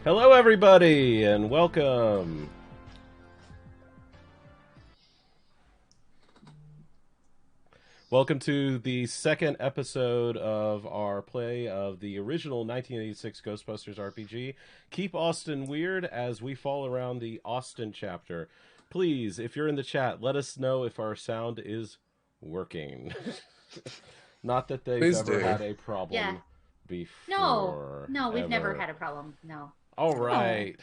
Hello, everybody, and welcome. Welcome to the second episode of our play of the original 1986 Ghostbusters RPG, Keep Austin Weird, as we fall around the Austin chapter. Please, if you're in the chat, let us know if our sound is working. Not that they've ever had a problem before. No, we've never had a problem. No. All right.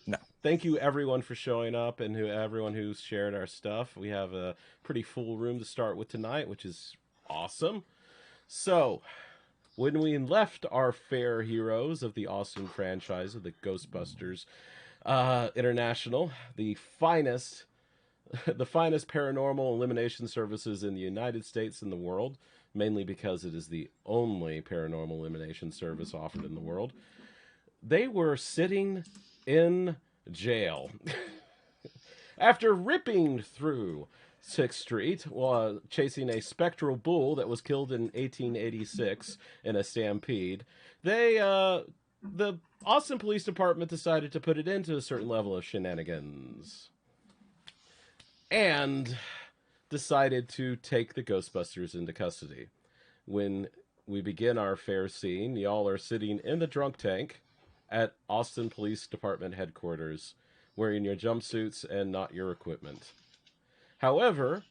No. Thank you, everyone, for showing up and everyone who's shared our stuff. We have a pretty full room to start with tonight, which is awesome. So, when we left our fair heroes of the Austin franchise of the Ghostbusters International, the finest paranormal elimination services in the United States and the world, mainly because it is the only paranormal elimination service offered in the world, they were sitting in jail after ripping through 6th Street while chasing a spectral bull that was killed in 1886 in a stampede. The Austin Police Department decided to put it into a certain level of shenanigans and decided to take the Ghostbusters into custody. When we begin our fair scene, y'all are sitting in the drunk tank at Austin Police Department headquarters, wearing your jumpsuits and not your equipment. However,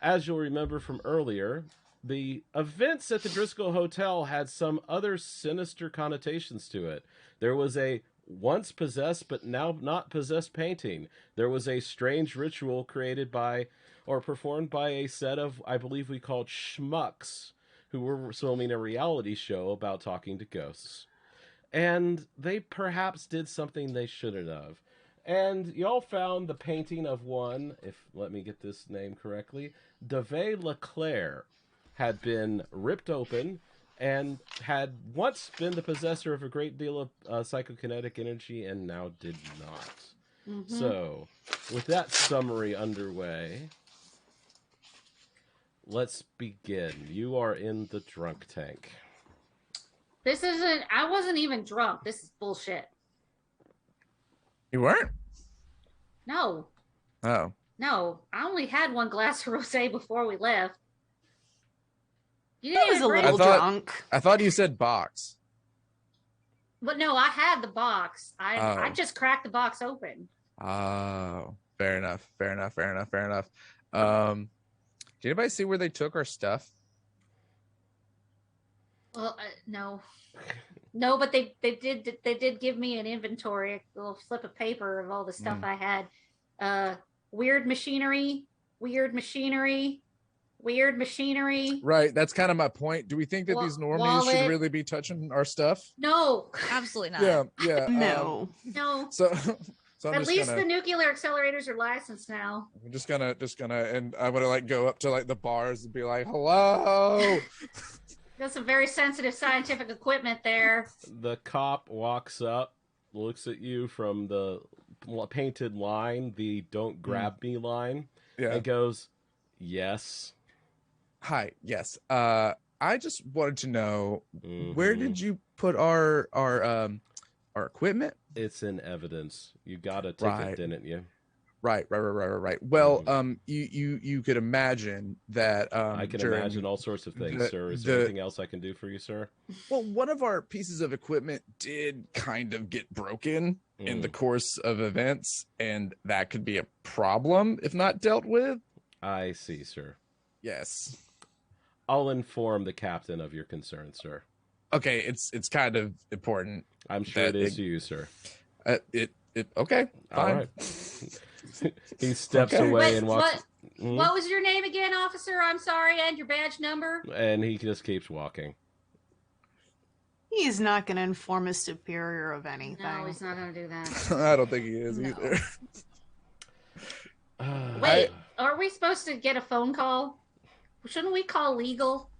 as you'll remember from earlier, the events at the Driscoll Hotel had some other sinister connotations to it. There was a once possessed but now not possessed painting. There was a strange ritual created by or performed by a set of, I believe we called schmucks, who were filming a reality show about talking to ghosts. And they perhaps did something they shouldn't have. And y'all found the painting of one, let me get this name correctly, David Leclerc had been ripped open and had once been the possessor of a great deal of psychokinetic energy and now did not. Mm-hmm. So, with that summary underway, let's begin. You are in the drunk tank. I wasn't even drunk. This is bullshit. You weren't? No. Oh. No. I only had one glass of rosé before we left. I was a little drunk. I thought you said box. But no, I had the box. I just cracked the box open. Oh. Fair enough. Did anybody see where they took our stuff? Well, no, but they did give me an inventory, a little slip of paper of all the stuff I had. Weird machinery. Right, that's kind of my point. Do we think that these normies should really be touching our stuff? No, absolutely not. Yeah. No. So at least the nuclear accelerators are licensed now. I'm just gonna, and I want to go up to the bars and be like, "Hello." Got some very sensitive scientific equipment there. The cop walks up, looks at you from the painted line, the "Don't grab me" line, and goes, "Yes." Hi. Yes. I just wanted to know, where did you put our equipment? It's in evidence. You got a ticket, didn't you? Right. Well, you could imagine that. I can imagine all sorts of things, sir. Is there anything else I can do for you, sir? Well, one of our pieces of equipment did kind of get broken in the course of events, and that could be a problem if not dealt with. I see, sir. Yes. I'll inform the captain of your concern, sir. Okay, it's kind of important. I'm sure it is to you, sir. Okay, fine. All right. He steps away and walks. What was your name again, officer? I'm sorry, and your badge number? And he just keeps walking. He's not going to inform his superior of anything. No, he's not going to do that. I don't think he is either. Wait, are we supposed to get a phone call? Shouldn't we call legal?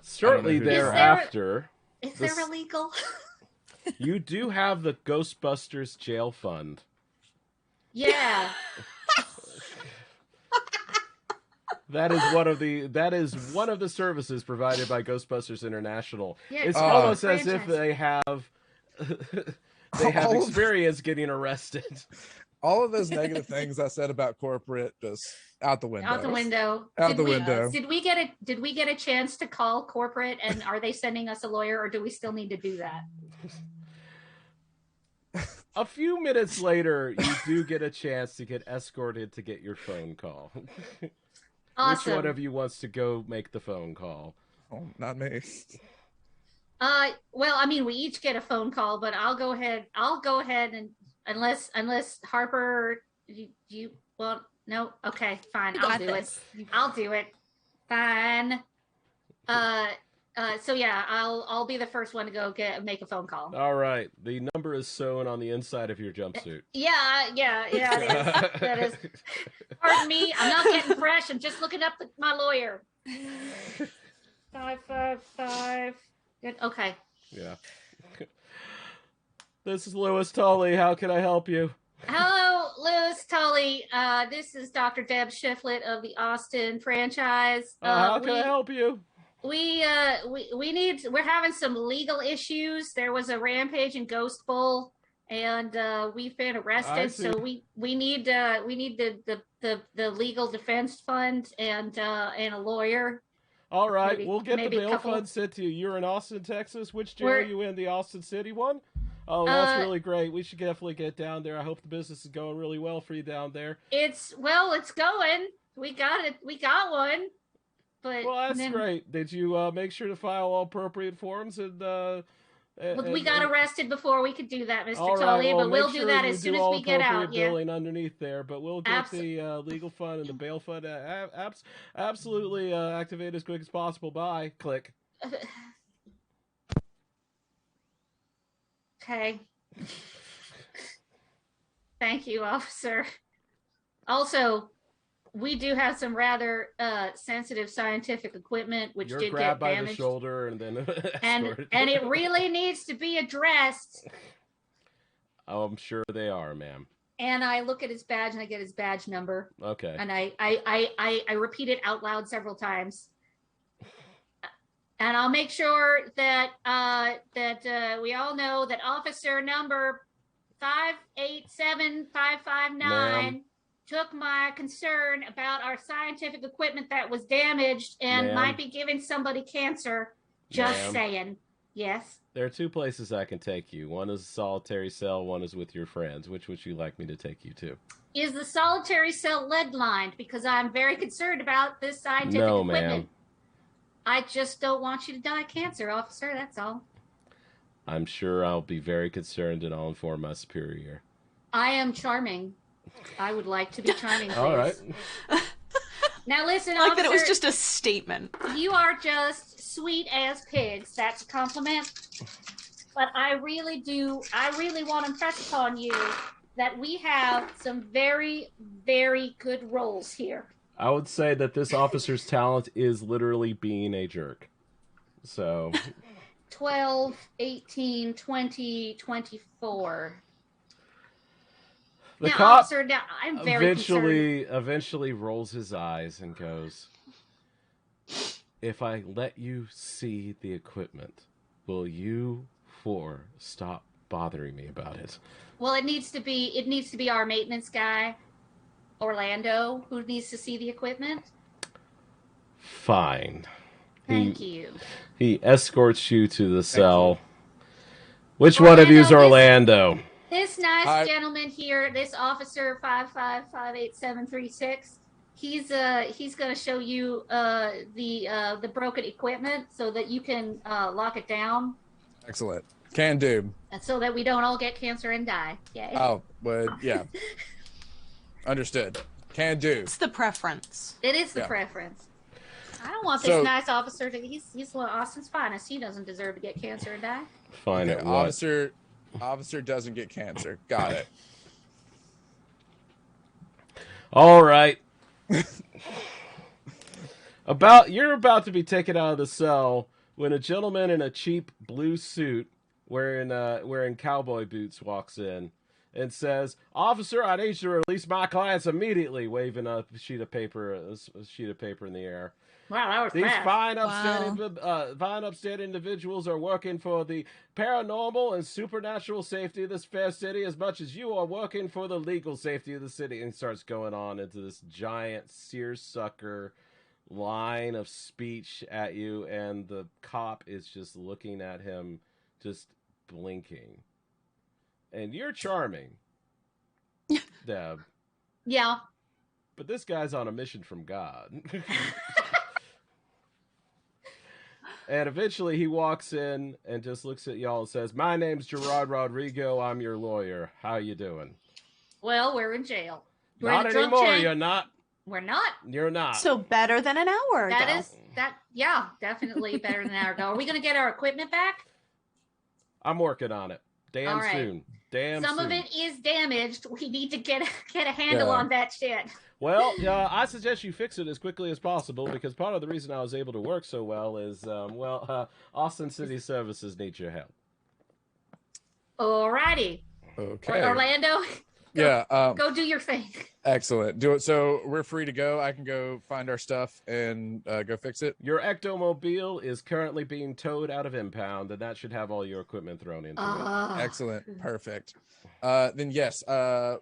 Shortly thereafter. Is there a legal? You do have the Ghostbusters jail fund. Yeah. That is one of the services provided by Ghostbusters International. Yeah, it's almost as if they have experience getting arrested. All of those negative things I said about corporate just out the window. Out the window. Did we get a chance to call corporate, and are they sending us a lawyer, or do we still need to do that? A few minutes later, you do get a chance to get escorted to get your phone call. Awesome. Which one of you wants to go make the phone call? Oh, not me. Well, I mean, we each get a phone call, but I'll go ahead and unless Harper, you well, no, okay, fine, I'll do it. I'll do it. Fine. So yeah, I'll be the first one to go make a phone call. All right. The number is sewn on the inside of your jumpsuit. Yeah, that is. Pardon me, I'm not getting fresh. I'm just looking up my lawyer. 555. Good. Okay. Yeah. This is Lewis Tully. How can I help you? Hello, Lewis Tully. This is Dr. Deb Shiflett of the Austin franchise. How can I help you? We're having some legal issues. There was a rampage in Ghost Bowl, and we've been arrested. So we need the legal defense fund and a lawyer. All right, we'll get the bail fund sent to you. You're in Austin, Texas. Which jail are you in? The Austin City one? Oh, that's really great. We should definitely get down there. I hope the business is going really well for you down there. It's going. We got it. We got one. But well, that's great. Did you make sure to file all appropriate forms? We got arrested before we could do that, Mr. Tully, but we'll do that as soon as we get out. Yeah. Billing underneath there, but we'll get the legal fund and the bail fund absolutely activate as quick as possible. Bye. Click. Okay. Thank you, officer. Also, we do have some rather sensitive scientific equipment, which did get damaged. By the shoulder and then and it really needs to be addressed. Oh, I'm sure they are, ma'am. And I look at his badge and I get his badge number. Okay. And I repeat it out loud several times. And I'll make sure that we all know that officer number 587559 took my concern about our scientific equipment that was damaged and might be giving somebody cancer. Just saying. Yes. There are two places I can take you. One is a solitary cell. One is with your friends. Which would you like me to take you to? Is the solitary cell lead-lined? Because I'm very concerned about this scientific equipment. Ma'am. I just don't want you to die of cancer, officer. That's all. I'm sure I'll be very concerned, and I'll inform my superior. I am charming. I would like to be charming, please. All right. Now listen, like officer, that it was just a statement. You are just sweet as pigs. That's a compliment. But I really want to impress upon you that we have some very, very good roles here. I would say that this officer's talent is literally being a jerk. So 12, 18, 20, 24. The now, cop officer, now, I'm very eventually rolls his eyes and goes, "If I let you see the equipment, will you four stop bothering me about it?" Well, it needs to be our maintenance guy, Orlando, who needs to see the equipment. Fine. Thank you. He escorts you to the cell. Which one of you is Orlando? This nice gentleman here, this officer 5558736, he's going to show you the broken equipment so that you can lock it down. Excellent. Can do. And so that we don't all get cancer and die. Yay. Oh, but yeah. Understood. Can do. It's the preference. It is the preference. I don't want this nice officer to. He's one of Austin's finest. He doesn't deserve to get cancer and die. Fine. Okay, officer doesn't get cancer. Got it. All right. You're about to be taken out of the cell when a gentleman in a cheap blue suit wearing cowboy boots walks in and says, "Officer, I need you to release my clients immediately," waving a sheet of paper in the air. Wow, that was These fast. fine, upstanding individuals are working for the paranormal and supernatural safety of this fair city as much as you are working for the legal safety of the city. And starts going on into this giant seersucker line of speech at you, and the cop is just looking at him, just blinking. And you're charming, Deb. Yeah. But this guy's on a mission from God. And eventually he walks in and just looks at y'all and says, "My name's Gerard Rodrigo. I'm your lawyer. How you doing?" Well, we're in jail. We're Not in a drunk anymore. tank. You're not. We're not. You're not. So better than an hour ago. Yeah, definitely better than an hour ago. Are we going to get our equipment back? I'm working on it. Damn All right. soon. Some of it is damaged. We need to get a handle on that shit. Well, I suggest you fix it as quickly as possible, because part of the reason I was able to work so well is, Austin City Services needs your help. Alrighty. Okay. Orlando, go do your thing. Excellent. Do it. So we're free to go. I can go find our stuff and go fix it. Your ectomobile is currently being towed out of impound, and that should have all your equipment thrown into it. Excellent. Perfect. Then yes,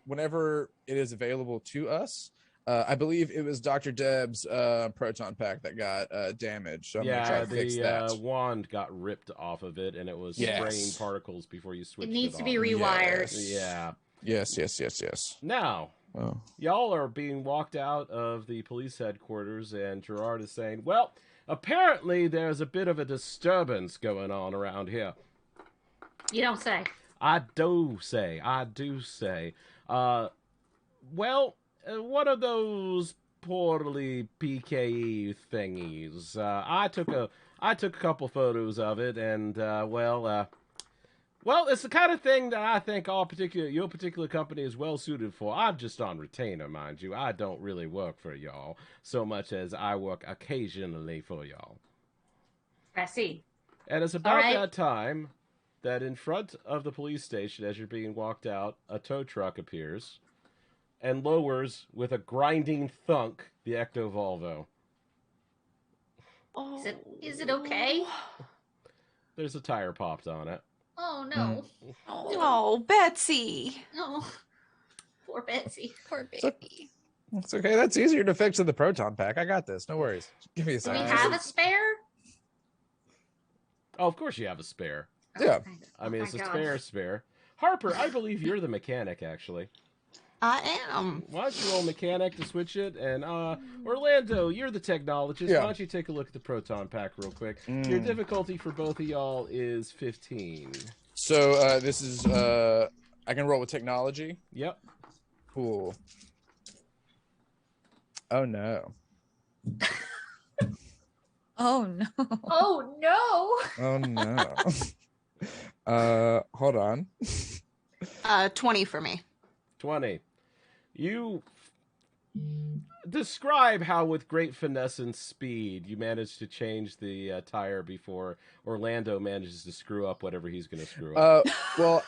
whenever it is available to us, I believe it was Dr. Deb's proton pack that got damaged. So I'm gonna try to fix that. The wand got ripped off of it, and it was spraying particles before you switched it. It needs to be off. rewired. Yes. Yes. Now, y'all are being walked out of the police headquarters, and Gerard is saying, "Well, apparently there's a bit of a disturbance going on around here." You don't say. I do say. One of those poorly PKE thingies. I took a couple photos of it, and it's the kind of thing that I think your particular company is well suited for. I'm just on retainer, mind you. I don't really work for y'all so much as I work occasionally for y'all. I see. And it's about that time that in front of the police station, as you're being walked out, a tow truck appears and lowers with a grinding thunk the Ecto Volvo. Oh. Is it okay? There's a tire popped on it. Oh no. Oh, Betsy. Oh, poor Betsy. Poor baby. It's okay. That's easier to fix than the proton pack. I got this. No worries. Give me a Do second. we have a spare? Oh, of course you have a spare. Yeah. I mean, it's a spare. Harper, I believe you're the mechanic, actually. I am. Why don't you roll mechanic to switch it? And Orlando, you're the technologist. Yeah. Why don't you take a look at the proton pack real quick? Your difficulty for both of y'all is 15. So this is I can roll with technology. Yep. Cool. Oh no. Oh no. Oh no. Oh no. Hold on. 20 for me. 20. You describe how with great finesse and speed you managed to change the tire before Orlando manages to screw up whatever he's going to screw up. Well,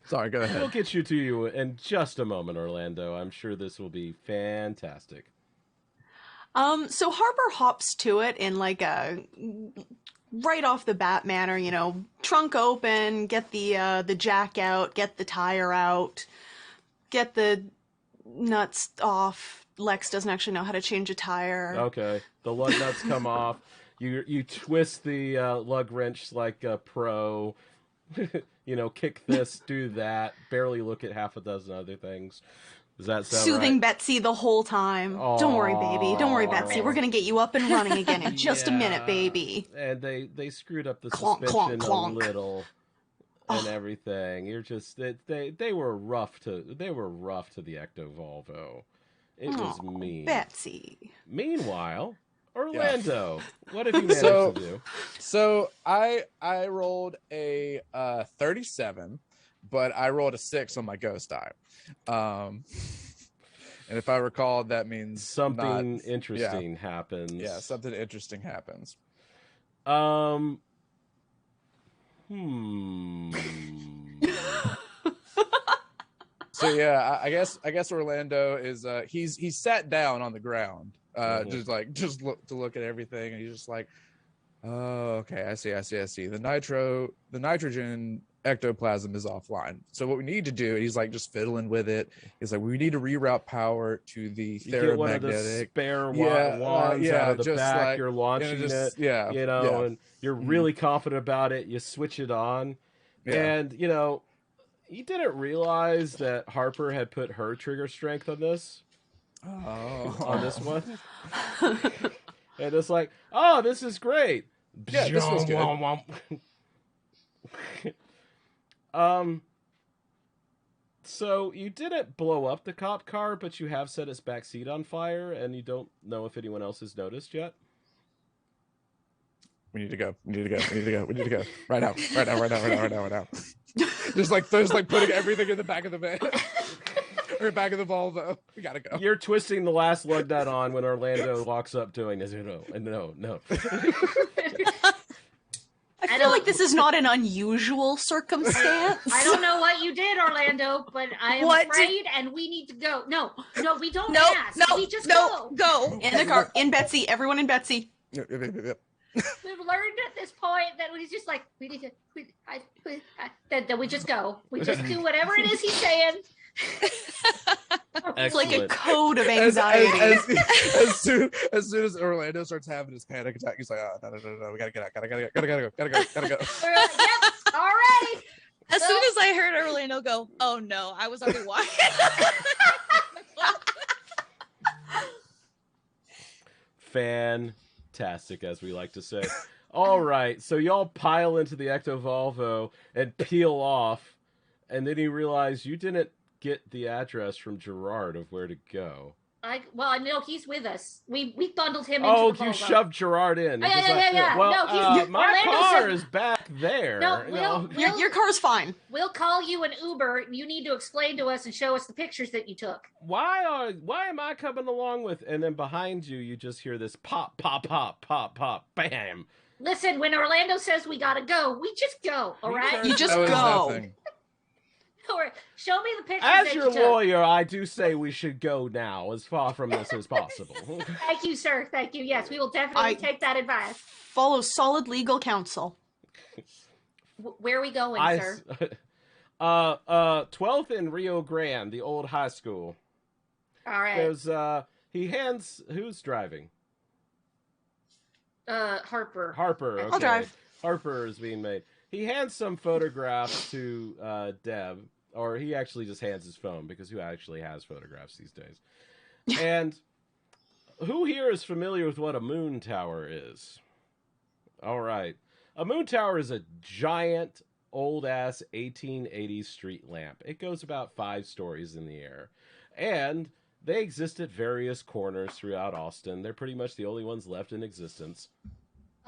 sorry, go ahead. We'll get you to you in just a moment, Orlando. I'm sure this will be fantastic. So Harper hops to it in like a right off the bat manner, trunk open, get the jack out, get the tire out, get the nuts off. Lex doesn't actually know how to change a tire. Okay. The lug nuts come off. You twist the lug wrench like a pro. Kick this, do that. Barely look at half a dozen other things. Does that sound Soothing right? Betsy the whole time. Aww. Don't worry, baby. Don't worry, Betsy. We're going to get you up and running again in just a minute, baby. And they screwed up the Clonk, suspension clonk, clonk. a little. and everything. You're just they were rough to the Ecto Volvo. It was mean. Betsy. Meanwhile, Orlando, what have you managed to do? So I rolled a 37, but I rolled a 6 on my ghost die. And if I recall, that means something interesting happens. Yeah, something interesting happens. So yeah, I guess Orlando is he's sat down on the ground, just look at everything, and he's just like, oh, okay, I see. The nitrogen ectoplasm is offline. So what we need to do, he's like just fiddling with it. He's like, we need to reroute power to the you get one of the spare wands out of the back. Like, you're launching it, and you're really confident about it. You switch it on, and you didn't realize that Harper had put her trigger strength on this. On this one. And it's like, oh, this is great. Yeah, this was good. So you didn't blow up the cop car, but you have set its back seat on fire, and you don't know if anyone else has noticed yet. We need to go. Right now. Just like putting everything in the back of the van. Or back of the Volvo. We gotta go. You're twisting the last lug nut on when Orlando walks up doing this. No. I feel like this is not an unusual circumstance. I don't know what you did, Orlando, but I am afraid, and we need to go. No, we don't ask. We just go. Go in the car. In Betsy. Everyone in Betsy. We've learned at this point that he's just like, we need to. That we just go. We just do whatever it is he's saying. It's like a code of anxiety. As soon as Orlando starts having his panic attack, he's like, "Oh, no, we gotta get out, gotta go." Yep, all right. As soon as I heard Orlando go, "Oh no," I was already walking. Fantastic, as we like to say. All right, so y'all pile into the Ecto Volvo and peel off, and then you realize you didn't get the address from Gerard of where to go. I know he's with us. We bundled him into the Volvo. You shoved Gerard in. Yeah. Well, no, my car is back there. No, your car's fine. We'll call you an Uber. You need to explain to us and show us the pictures that you took. Why am I coming along with? And then behind you, you just hear this pop, pop, pop, pop, pop, bam. Listen, when Orlando says we gotta go, we just go. All right, you just go. Show me the pictures. As your lawyer, I do say we should go now, as far from this as possible. Thank you, sir. Thank you. Yes, we will definitely take that advice. Follow solid legal counsel. Where are we going, sir? 12th in Rio Grande, the old high school. All right. Who's driving? Harper. Harper. Okay. I'll drive. Harper is being made. He hands some photographs to Deb, or he actually just hands his phone, because who actually has photographs these days? And who here is familiar with what a moon tower is? All right. A moon tower is a giant, old-ass 1880s street lamp. It goes about 5 stories in the air. And they exist at various corners throughout Austin. They're pretty much the only ones left in existence.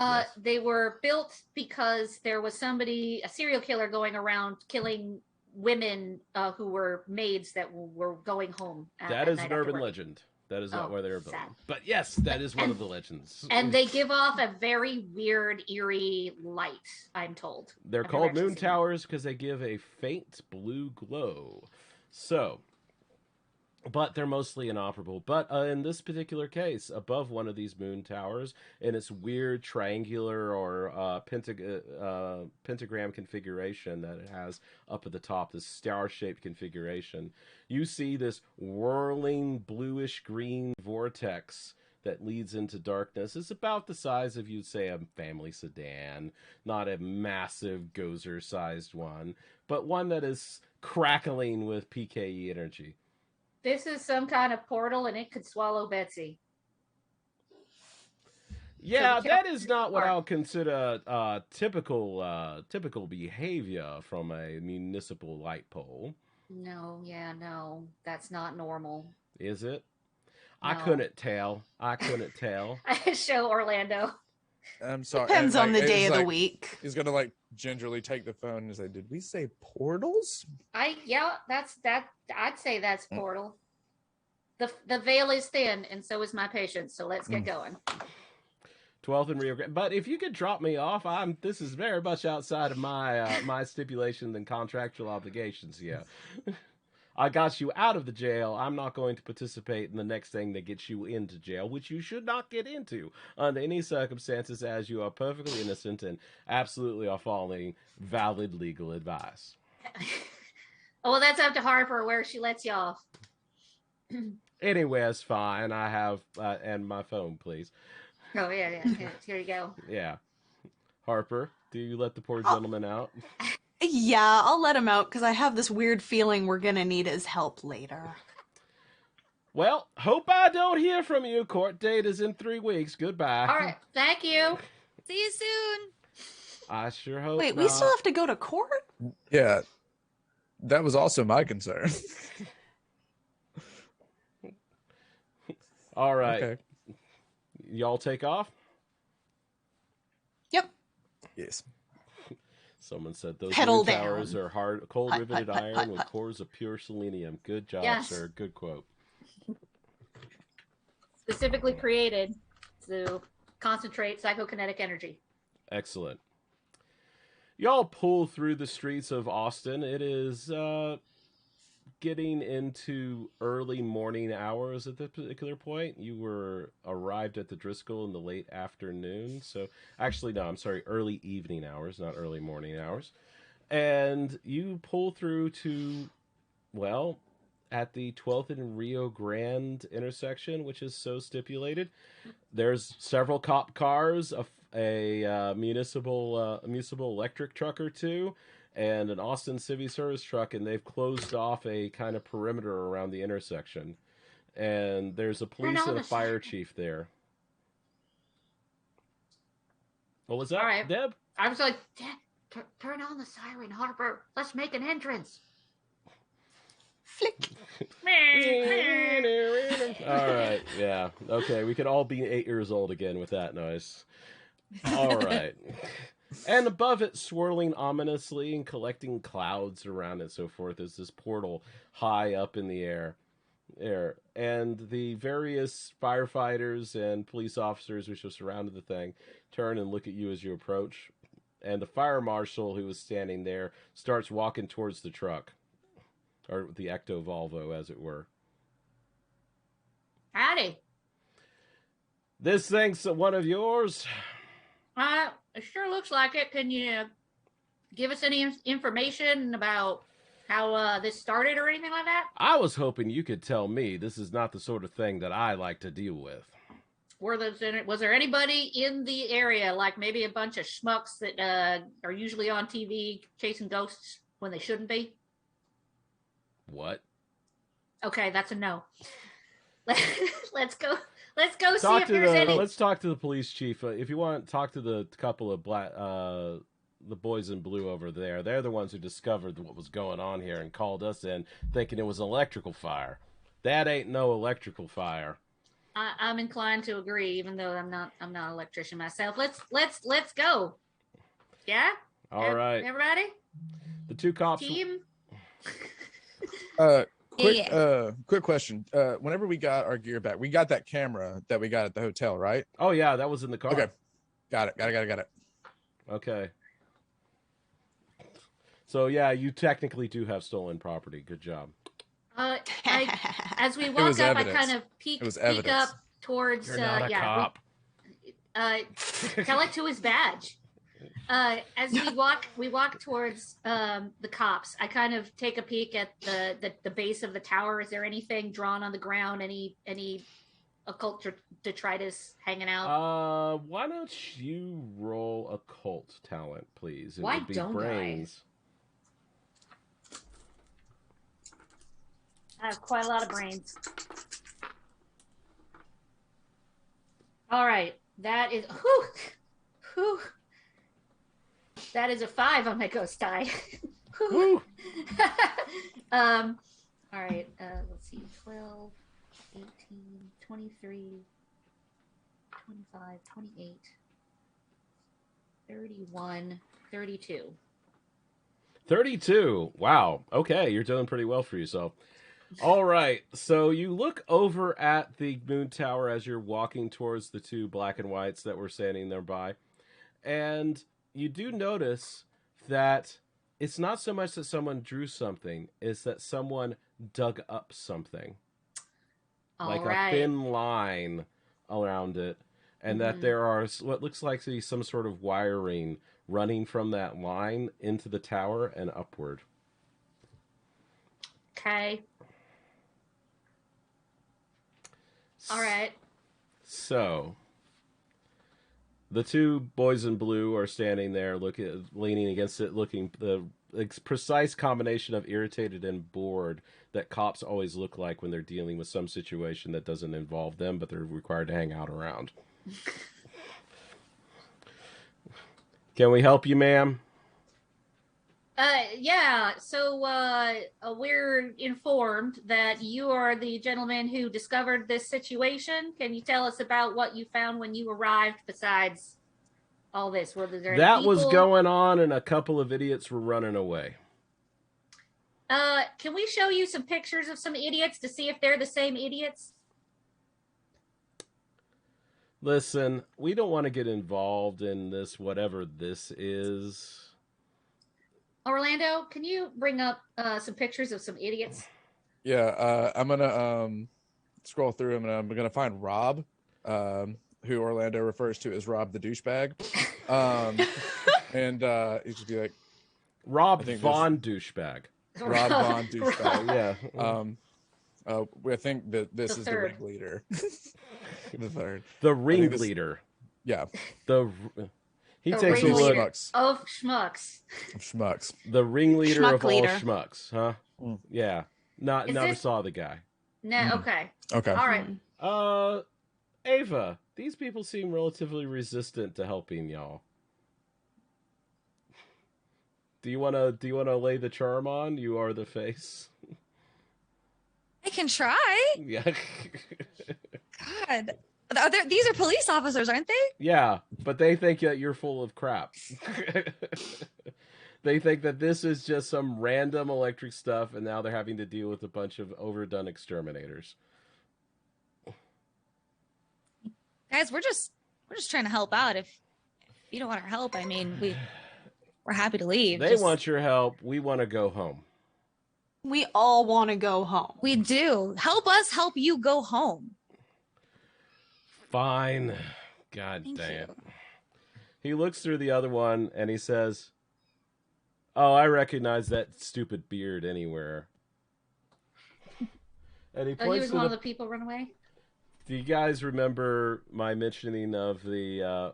Yes. They were built because there was a serial killer going around killing women who were maids that were going home. That is an urban legend. That is not where they were built. But yes, that is one of the legends. And they give off a very weird, eerie light, I'm told. They're called moon towers because they give a faint blue glow. But they're mostly inoperable. But in this particular case, above one of these moon towers, in its weird triangular or pentagram configuration that it has up at the top, this star-shaped configuration, you see this whirling bluish-green vortex that leads into darkness. It's about the size of, you'd say, a family sedan, not a massive Gozer-sized one, but one that is crackling with PKE energy. This is some kind of portal, and it could swallow Betsy. Yeah, that is not what I'll consider typical behavior from a municipal light pole. No, no, that's not normal. Is it? No. I couldn't tell. I show Orlando. I'm sorry. Depends on the day of the like, week. He's gonna like gingerly take the phone and say, "Did we say portals?" That's that. I'd say that's portal. The veil is thin, and so is my patience. So let's get going. 12th and Rio Grande. But if you could drop me off, this is very much outside of my my stipulations and contractual obligations here. I got you out of the jail. I'm not going to participate in the next thing that gets you into jail, which you should not get into under any circumstances, as you are perfectly innocent and absolutely are following valid legal advice. Oh, well, that's up to Harper where she lets you off. Anywhere's fine. I have and my phone, please. Oh yeah. Here you go. Yeah, Harper, do you let the poor gentleman out? Yeah, I'll let him out because I have this weird feeling we're gonna need his help later. Well, hope I don't hear from you. Court date is in 3 weeks. Goodbye. All right, thank you. See you soon. I sure hope. Wait, not. we still have to go to court? Yeah, that was also my concern. All right. Okay. Y'all take off? Yep. Yes. Someone said those Pedal wind towers down. are hard, cold riveted hut, iron hut, with hut. cores of pure selenium. Good job, Yes. sir. Good quote. Specifically created to concentrate psychokinetic energy. Excellent. Y'all pull through the streets of Austin. It is getting into early morning hours at this particular point. You were arrived at the Driscoll in the late afternoon. So, actually, no, I'm sorry, early evening hours, not early morning hours. And you pull through to, well, at the 12th and Rio Grande intersection, which is so stipulated. There's several cop cars, a municipal electric truck or two, and an Austin Civil Service truck, and they've closed off a kind of perimeter around the intersection. And there's a police and a fire chief there. What was that, All right. Deb? I was like, turn on the siren, Harper. Let's make an entrance. Flick. All right, yeah. Okay, we could all be 8 years old again with that noise. All right. And above it, swirling ominously and collecting clouds around it and so forth, is this portal high up in the air. And the various firefighters and police officers which have surrounded the thing turn and look at you as you approach. And the fire marshal who was standing there starts walking towards the truck. Or the Ecto Volvo, as it were. Howdy. This thing's one of yours? It sure looks like it. Can you give us any information about how this started or anything like that? I was hoping you could tell me. This is not the sort of thing that I like to deal with. Was there anybody in the area, like maybe a bunch of schmucks that are usually on TV chasing ghosts when they shouldn't be? What? Okay, that's a no. Let's go. Let's go see if there's any. Let's talk to the police chief. If you want, talk to the couple of the boys in blue over there. They're the ones who discovered what was going on here and called us in, thinking it was an electrical fire. That ain't no electrical fire. I'm inclined to agree, even though I'm not an electrician myself. Let's go. Yeah. All right, everybody. The two cops. Team. Quick question. Whenever we got our gear back, we got that camera that we got at the hotel, right? Oh yeah, that was in the car. Okay, got it. Okay. So yeah, you technically do have stolen property. Good job. As we walk up, evidence. I kind of peek up towards. You're not a cop. Tell it to his badge. As we walk towards the cops. I kind of take a peek at the base of the tower. Is there anything drawn on the ground? Any occult detritus hanging out? Why don't you roll occult talent, please? It Why would be don't brains. I have quite a lot of brains. All right. That is whew. That is a 5 on my ghost die. Woo. All right. Let's see. 12, 18, 23, 25, 28, 31, 32. 32. Wow. Okay, you're doing pretty well for yourself. All right. So you look over at the moon tower as you're walking towards the two black and whites that were standing nearby. And you do notice that it's not so much that someone drew something, it's that someone dug up something. Like a thin line around it. And that there are what looks like to be some sort of wiring running from that line into the tower and upward. Okay. All right. So, the two boys in blue are standing there, leaning against it, looking the precise combination of irritated and bored that cops always look like when they're dealing with some situation that doesn't involve them, but they're required to hang out around. Can we help you, ma'am? Yeah, so we're informed that you are the gentleman who discovered this situation. Can you tell us about what you found when you arrived besides all this? Were there any That people? was going on and a couple of idiots were running away. Can we show you some pictures of some idiots to see if they're the same idiots? Listen, we don't want to get involved in this, whatever this is. Orlando, can you bring up some pictures of some idiots? Yeah, I'm gonna scroll through them and I'm gonna find Rob, who Orlando refers to as Rob the douchebag, and he's just be like Rob Von douchebag. Rob Von douchebag. Yeah. I think that this is the ringleader. The third. The ringleader. Yeah. He takes a look of schmucks. The ringleader Schmuck of leader. all schmucks, huh? Mm. Yeah. Never saw the guy. No, okay. Okay. All right. Ava, these people seem relatively resistant to helping y'all. Do you wanna lay the charm on? You are the face. I can try. Yeah. God. These are police officers, aren't they? Yeah, but they think that you're full of crap. They think that this is just some random electric stuff, and now they're having to deal with a bunch of overdone exterminators. Guys, we're just trying to help out. If you don't want our help, I mean, we're happy to leave. They want your help. We want to go home. We all want to go home. We do. Help us help you go home. Fine. God Thank damn. you. He looks through the other one and he says, "Oh, I recognize that stupid beard anywhere." And he points he was to one of the people run away? Do you guys remember my mentioning of the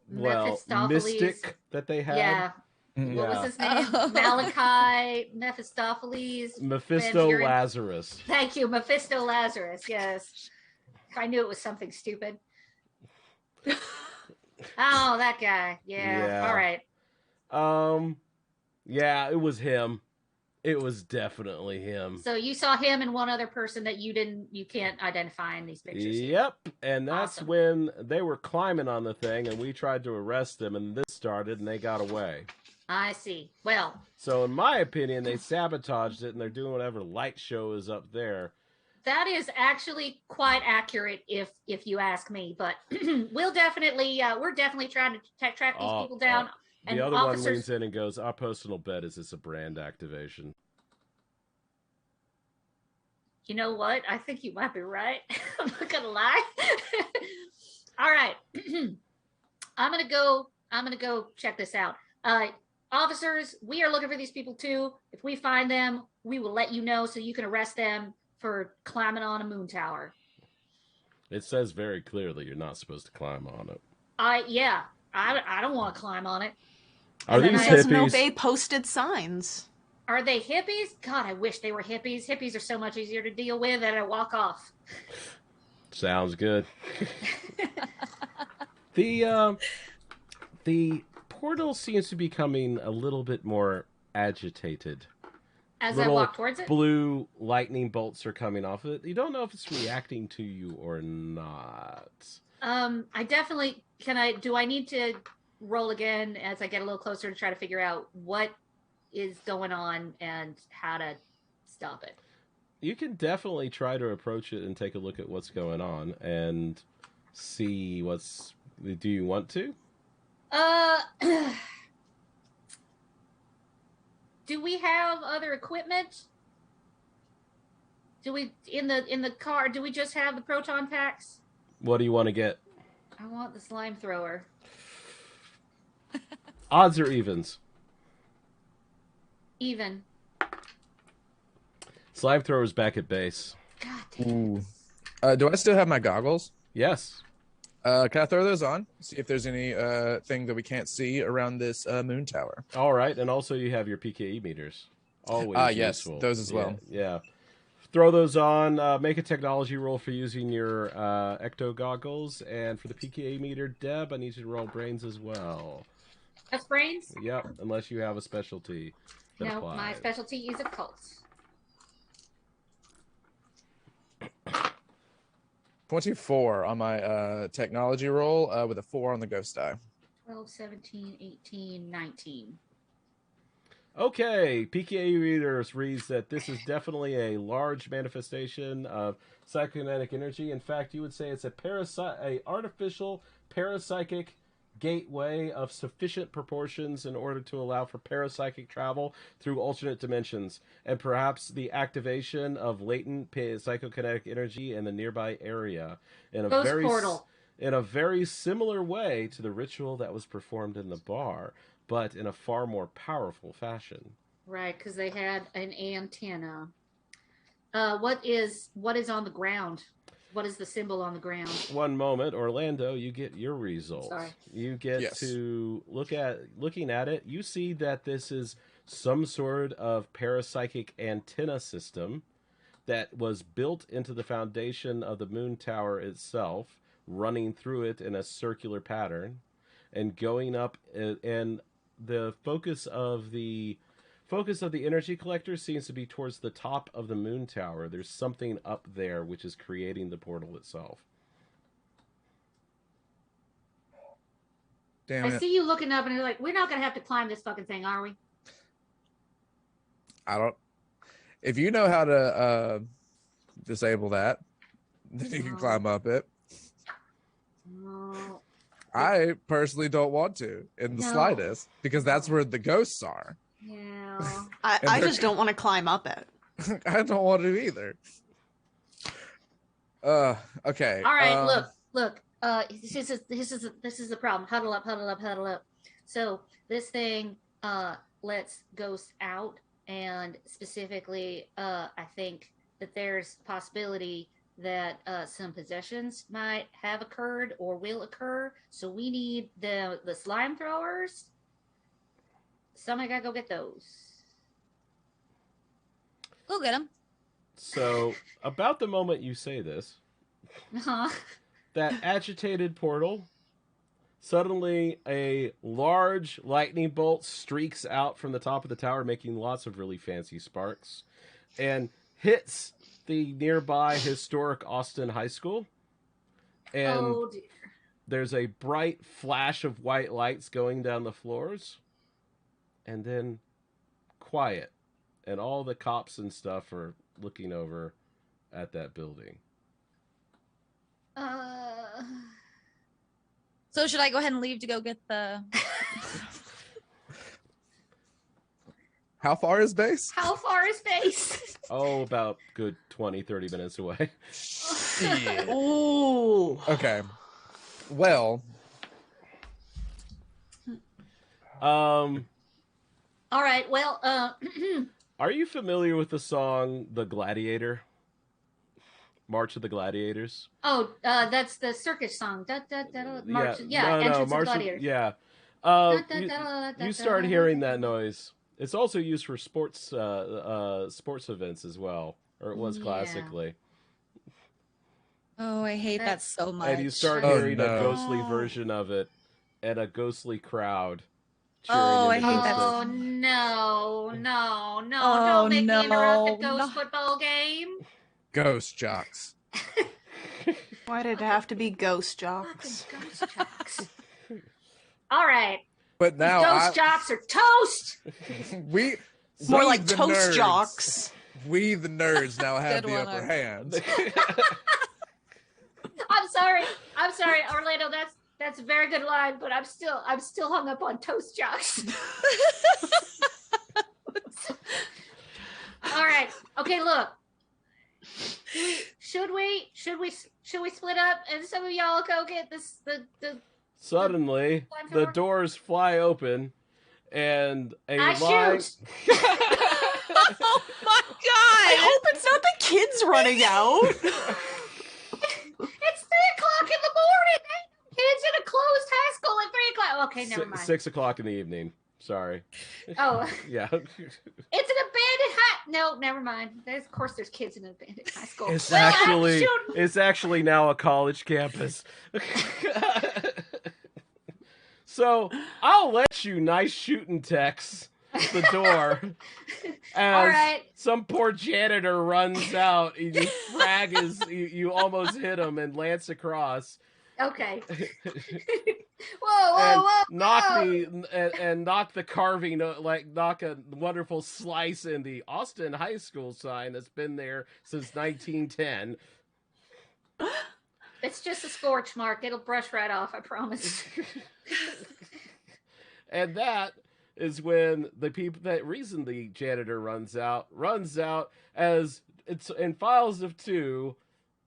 mystic that they had? Yeah. What was his name? Malachi, Mephistopheles. Mephisto Lazarus. Thank you, Mephisto Lazarus. Yes. I knew it was something stupid. Oh, that guy. Yeah. All right. Yeah, it was him. It was definitely him. So you saw him and one other person that you can't identify in these pictures. Yep. And that's when they were climbing on the thing and we tried to arrest them and this started and they got away. I see. Well. So in my opinion, they sabotaged it and they're doing whatever light show is up there. That is actually quite accurate if you ask me, but we're definitely trying to track these people down. The other one leans in and goes, "Our personal bet is it's a brand activation." You know what? I think you might be right. I'm not gonna lie. All right. I'm gonna go check this out. Officers, we are looking for these people too. If we find them, we will let you know so you can arrest them for climbing on a moon tower. It says very clearly you're not supposed to climb on it. I don't want to climb on it. Are these hippies? No, they posted signs. Are they hippies? God, I wish they were hippies. Hippies are so much easier to deal with, and I walk off. Sounds good. The portal seems to be becoming a little bit more agitated. As Little I walk towards it? Blue lightning bolts are coming off of it. You don't know if it's reacting to you or not. I definitely do I need to roll again as I get a little closer to try to figure out what is going on and how to stop it? You can definitely try to approach it and take a look at what's going on and see what's... Do you want to? Do we have other equipment? Do we in the car? Do we just have the proton packs? What do you want to get? I want the slime thrower. Odds or evens? Even. Slime thrower's back at base. God damn it. Do I still have my goggles? Yes. Can I throw those on? See if there's any thing that we can't see around this moon tower. All right, and also you have your PKE meters. Always yes, useful. those as well. Yeah. Throw those on. Make a technology roll for using your ecto goggles, and for the PKE meter, Deb, I need you to roll brains as well. That's brains? Yep, unless you have a specialty. No, applies. my specialty is occult. 24 on my technology roll with a 4 on the ghost die. 12, 17, 18, 19. Okay, PKE readers reads that this is definitely a large manifestation of psychokinetic energy. In fact, you would say it's a artificial parapsychic gateway of sufficient proportions in order to allow for parapsychic travel through alternate dimensions, and perhaps the activation of latent psychokinetic energy in the nearby area in a Ghost portal. In a very similar way to the ritual that was performed in the bar, but in a far more powerful fashion. Right, because they had an antenna. What is on the ground? What is the symbol on the ground? One moment, Orlando, you get your results. Sorry. You get to looking at it. You see that this is some sort of parapsychic antenna system that was built into the foundation of the moon tower itself, running through it in a circular pattern and going up, and the focus of the energy collector seems to be towards the top of the moon tower. There's something up there which is creating the portal itself. Damn I it. see you looking up and you're like, we're not going to have to climb this fucking thing, are we? I don't. If you know how to disable that, then you can climb up it. No. I personally don't want to in the slightest because that's where the ghosts are. Yeah. I just don't want to climb up it. I don't want to either. Okay. All right, look. This is the problem. Huddle up. So this thing lets ghosts out, and specifically, I think that there's possibility that some possessions might have occurred or will occur. So we need the slime throwers. Somebody gotta go get those. Go get them. So, about the moment you say this, that agitated portal, suddenly a large lightning bolt streaks out from the top of the tower, making lots of really fancy sparks, and hits the nearby historic Austin High School. And oh dear. There's a bright flash of white lights going down the floors, and then quiet. And all the cops and stuff are looking over at that building. So should I go ahead and leave to go get the... How far is base? How far is base? Oh, about good 20, 30 minutes away. Ooh. Okay. Well. All right. Well, are you familiar with the song "The Gladiator"? March of the Gladiators. Oh, that's the circus song. March. Yeah, no, Entrance of March the Gladiators. Yeah. You start hearing that noise. It's also used for sports events as well, or it was classically. Oh, I hate that so much. And you start hearing a ghostly version of it, and a ghostly crowd cheering. Oh, I hate that. Oh no! Don't make me interrupt the ghost football game. Ghost jocks. Why did it have to be ghost jocks? Ghost jocks. All right. But now ghost jocks are toast. More like toast nerds, jocks. We the nerds now have the upper hand. I'm sorry, Orlando. That's a very good line, but I'm still hung up on toast jocks. All right. Okay. Look. Should we split up and some of y'all go get this the Suddenly the doors fly open and I shoot. Oh my god! I hope it's not the kids running out. It's 3:00 in the morning. Kids in a closed high school at 3:00. Okay, never mind. 6:00 in the evening. Sorry. Oh. Yeah. It's an abandoned high. No, never mind. Of course, there's kids in an abandoned high school. It's actually now a college campus. So I'll let you nice shooting Tex the door as some poor janitor runs out and you frag you almost hit him and lance across. Okay. whoa! Knock the carving, knock a wonderful slice in the Austin High School sign that's been there since 1910. It's just a scorch mark. It'll brush right off, I promise. And that is when the reason the janitor runs out as it's in files of two,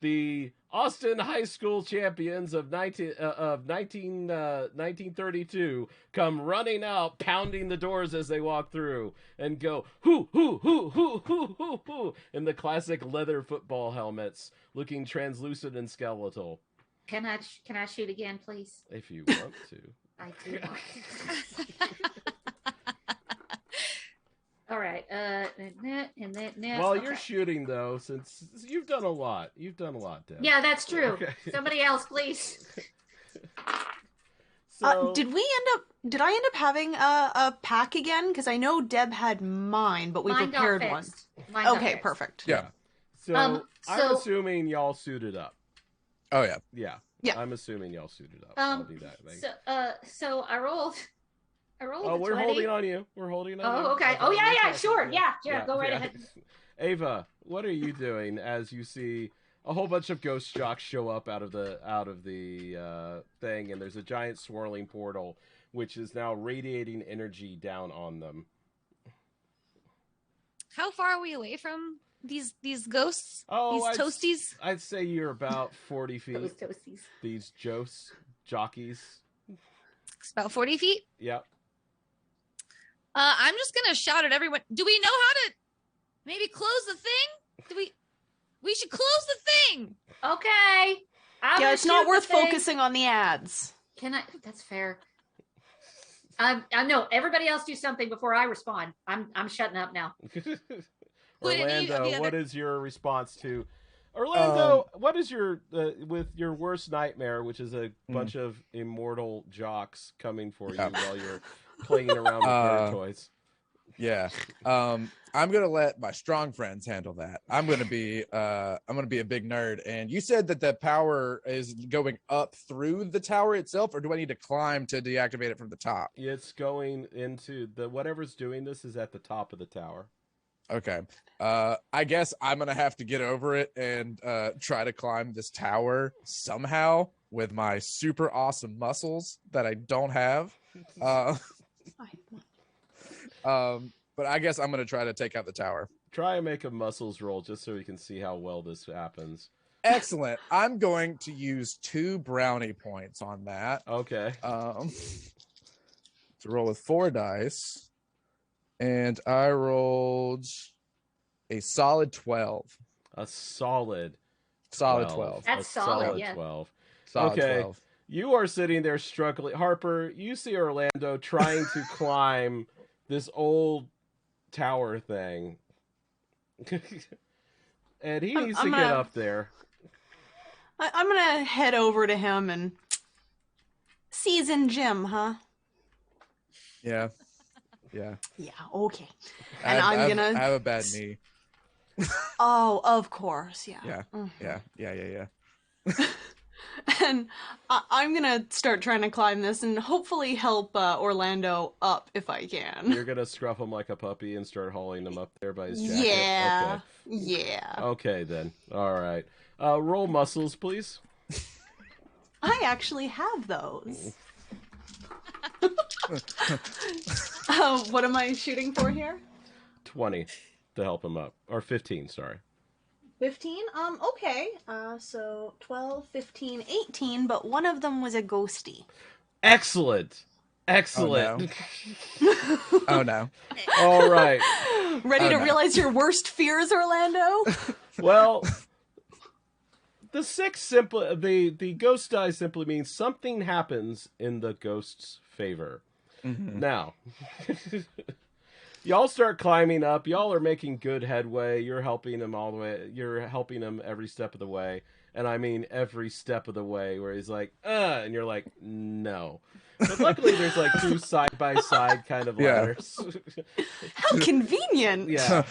the Austin High School champions of 1932 come running out, pounding the doors as they walk through, and go hoo hoo hoo hoo hoo hoo hoo in the classic leather football helmets, looking translucent and skeletal. Can I shoot again, please? If you want to. I do. All right. While you're shooting, though, since you've done a lot, Deb. Yeah, that's true. Okay. Somebody else, please. So, did I end up having a pack again? Because I know Deb had mine, but we prepared one. Okay, perfect. Yeah. So I'm assuming y'all suited up. Oh yeah. Yeah. I'm assuming y'all suited up. I'll do that thing. So I rolled. Oh, we're 20. holding on you. We're holding on you. Oh, okay. Oh, yeah, sure. Yeah, go right ahead. Ava, what are you doing as you see a whole bunch of ghost jocks show up out of the thing, and there's a giant swirling portal which is now radiating energy down on them? How far are we away from these ghosts? Oh, these toasties? I'd say you're about 40 feet. Those toasties. These jockeys. It's about 40 feet? Yep. I'm just gonna shout at everyone. Do we know how to maybe close the thing? We should close the thing. Okay. It's not worth focusing on the ads. Can I? That's fair. I know. Everybody else do something before I respond. I'm shutting up now. Orlando, what is your response to Orlando? What is your with your worst nightmare, which is a bunch of immortal jocks coming for you while you're playing around with bear toys? Yeah. I'm gonna let my strong friends handle that. I'm gonna be a big nerd. And you said that the power is going up through the tower itself, or do I need to climb to deactivate it from the top? It's going into whatever's doing this is at the top of the tower. Okay. I guess I'm gonna have to get over it and try to climb this tower somehow with my super awesome muscles that I don't have. But I guess I'm gonna try to take out the tower. Try and make a muscles roll just so we can see how well this happens. Excellent. I'm going to use 2 brownie points on that. Okay. To roll with 4 dice. And I rolled a solid 12. A solid 12. That's solid, yeah. 12. Solid okay. 12. You are sitting there struggling. Harper, you see Orlando trying to climb this old tower thing. And he needs to get up there. I'm gonna head over to him and season Jim, huh? Yeah. Yeah. Yeah, okay. And I have a bad knee. Oh, of course, yeah. Yeah. Mhm. Yeah. And I'm gonna start trying to climb this and hopefully help Orlando up if I can. You're gonna scruff him like a puppy and start hauling him up there by his jacket? Yeah. Okay. Yeah. Okay, then. All right. Roll muscles, please. I actually have those. What am I shooting for here? 20 to help him up. Or 15, sorry. 15? Okay. So 12, 15, 18, but one of them was a ghosty. Excellent. Excellent. Oh, no. All right. Ready to realize your worst fears, Orlando? Well, the 6 the ghost die simply means something happens in the ghost's favor. Mm-hmm. Now, y'all start climbing up. Y'all are making good headway. You're helping him all the way. You're helping him every step of the way. And I mean every step of the way where he's like, and you're like, no. But luckily there's like 2 side-by-side kind of ladders. How convenient. Yeah.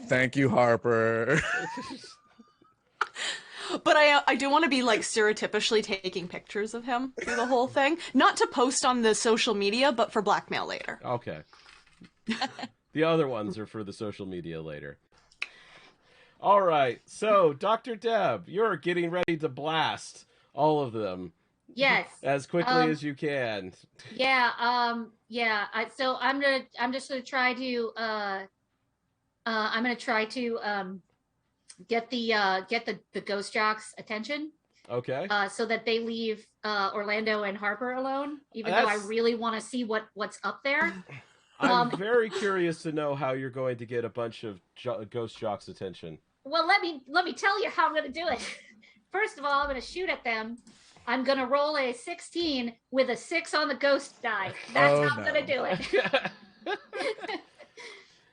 Thank you, Harper. But I do want to be like stereotypically taking pictures of him through the whole thing. Not to post on the social media, but for blackmail later. Okay. The other ones are for the social media later. All right. So, Dr. Deb, you're getting ready to blast all of them. Yes. As quickly as you can. Yeah. So I'm just gonna try to get the ghost jocks attention. Okay. So that they leave Orlando and Harper alone, even though I really want to see what's up there. I'm very curious to know how you're going to get a bunch of ghost jocks' attention. Well, let me tell you how I'm going to do it. First of all, I'm going to shoot at them. I'm going to roll a 16 with a 6 on the ghost die. That's how I'm going to do it.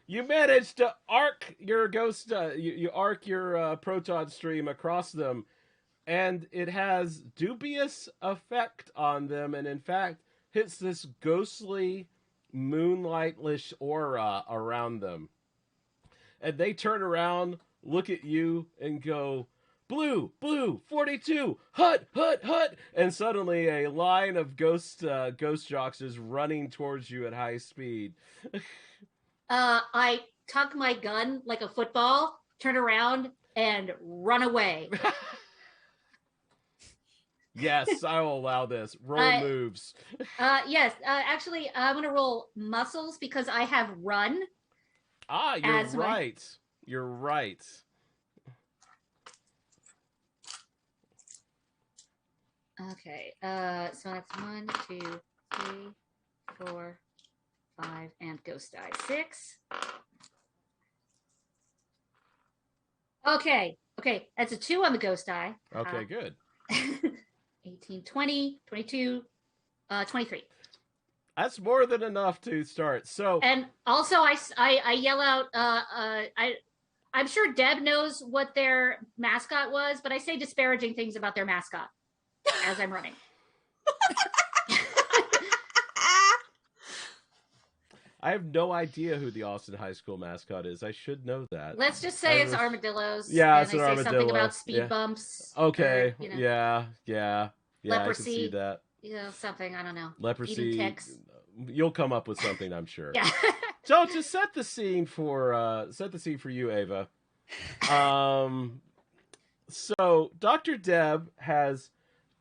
You managed to arc your ghost, you arc your proton stream across them, and it has dubious effect on them, and in fact hits this ghostly, moonlight-ish aura around them. And they turn around, look at you, and go, blue, 42, hut, and suddenly a line of ghost jocks is running towards you at high speed. I tuck my gun like a football, turn around, and run away. Yes, I will allow this. Roll moves. Yes, actually, I'm going to roll muscles because I have run. Ah, you're right. You're right. Okay, so that's 1, 2, 3, 4, 5, and ghost die 6. Okay, that's a 2 on the ghost die. Okay, good. 18, 20, 22, 23. That's more than enough to start. So, and also I yell out. I'm sure Deb knows what their mascot was, but I say disparaging things about their mascot as I'm running. I have no idea who the Austin High School mascot is. I should know that. Let's just say it's armadillos. Yeah, and it's they an say armadillo. Something about speed bumps. Okay. Or, Yeah. Leprosy. I can see that. Something, I don't know. Leprosy. Eating ticks. You'll come up with something, I'm sure. Yeah. So to set the scene for you, Ava. So Dr. Deb has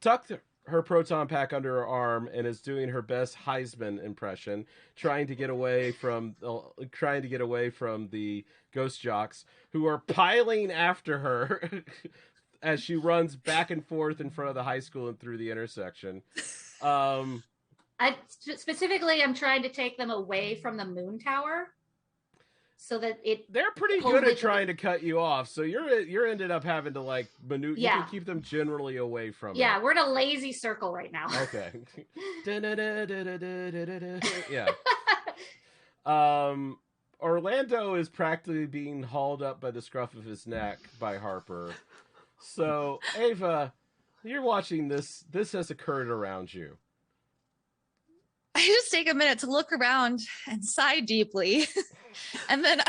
tucked her proton pack under her arm and is doing her best Heisman impression, trying to get away from the ghost jocks who are piling after her as she runs back and forth in front of the high school and through the intersection. I'm trying to take them away from the moon tower. So that they're pretty good at trying to cut you off. So you're ended up having to like maneuver. Yeah. You can keep them generally away from it. Yeah, we're in a lazy circle right now. Okay. Yeah. Orlando is practically being hauled up by the scruff of his neck by Harper. So Ava, You're watching this. This has occurred around you. I just take a minute to look around and sigh deeply. And then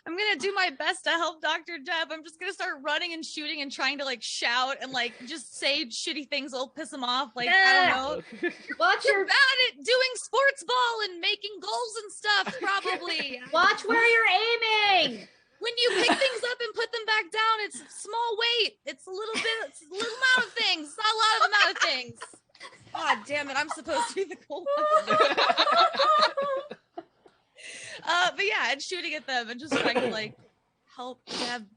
I'm gonna do my best to help Dr. Deb. I'm just gonna start running and shooting and trying to like shout and like just say shitty things that'll piss him off. Like, I don't know. Watch You're your bad at doing sports ball and making goals and stuff, probably. watch where you're aiming. When you pick things up and put them back down, it's small weight. It's a little amount of things. It's not a lot of amount of things. God damn it, I'm supposed to be the cool one. But yeah, and shooting at them and just trying to like help Deb.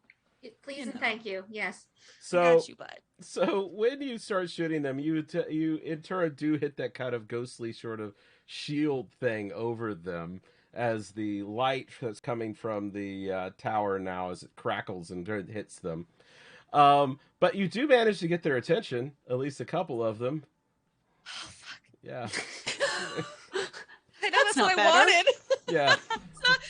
Please and thank you. Yes. So, I got you, bud. so when you start shooting them, you in turn do hit that kind of ghostly sort of shield thing over them as the light that's coming from the tower now as it crackles and hits them. But you do manage to get their attention, at least a couple of them. Oh, fuck. Yeah. I know that's what I not wanted. Yeah.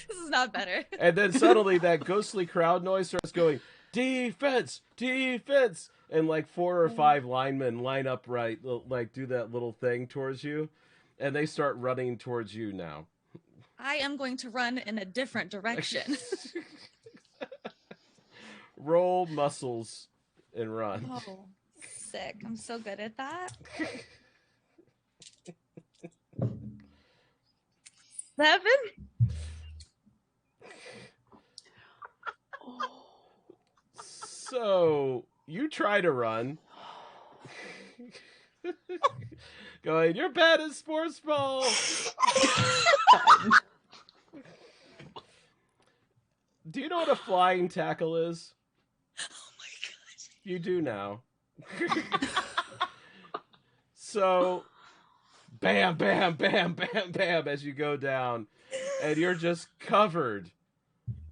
This is not better. And then suddenly that ghostly crowd noise starts going, defense, defense. And like 4 or 5 linemen line up right, like do that little thing towards you. And they start running towards you now. I am going to run in a different direction. Roll muscles and run. Oh, sick. I'm so good at that. 7? So you try to run. Going, you're bad at sports ball. Do you know what a flying tackle is? Oh my god. You do now. So, bam, bam, bam, bam, bam, as you go down, and you're just covered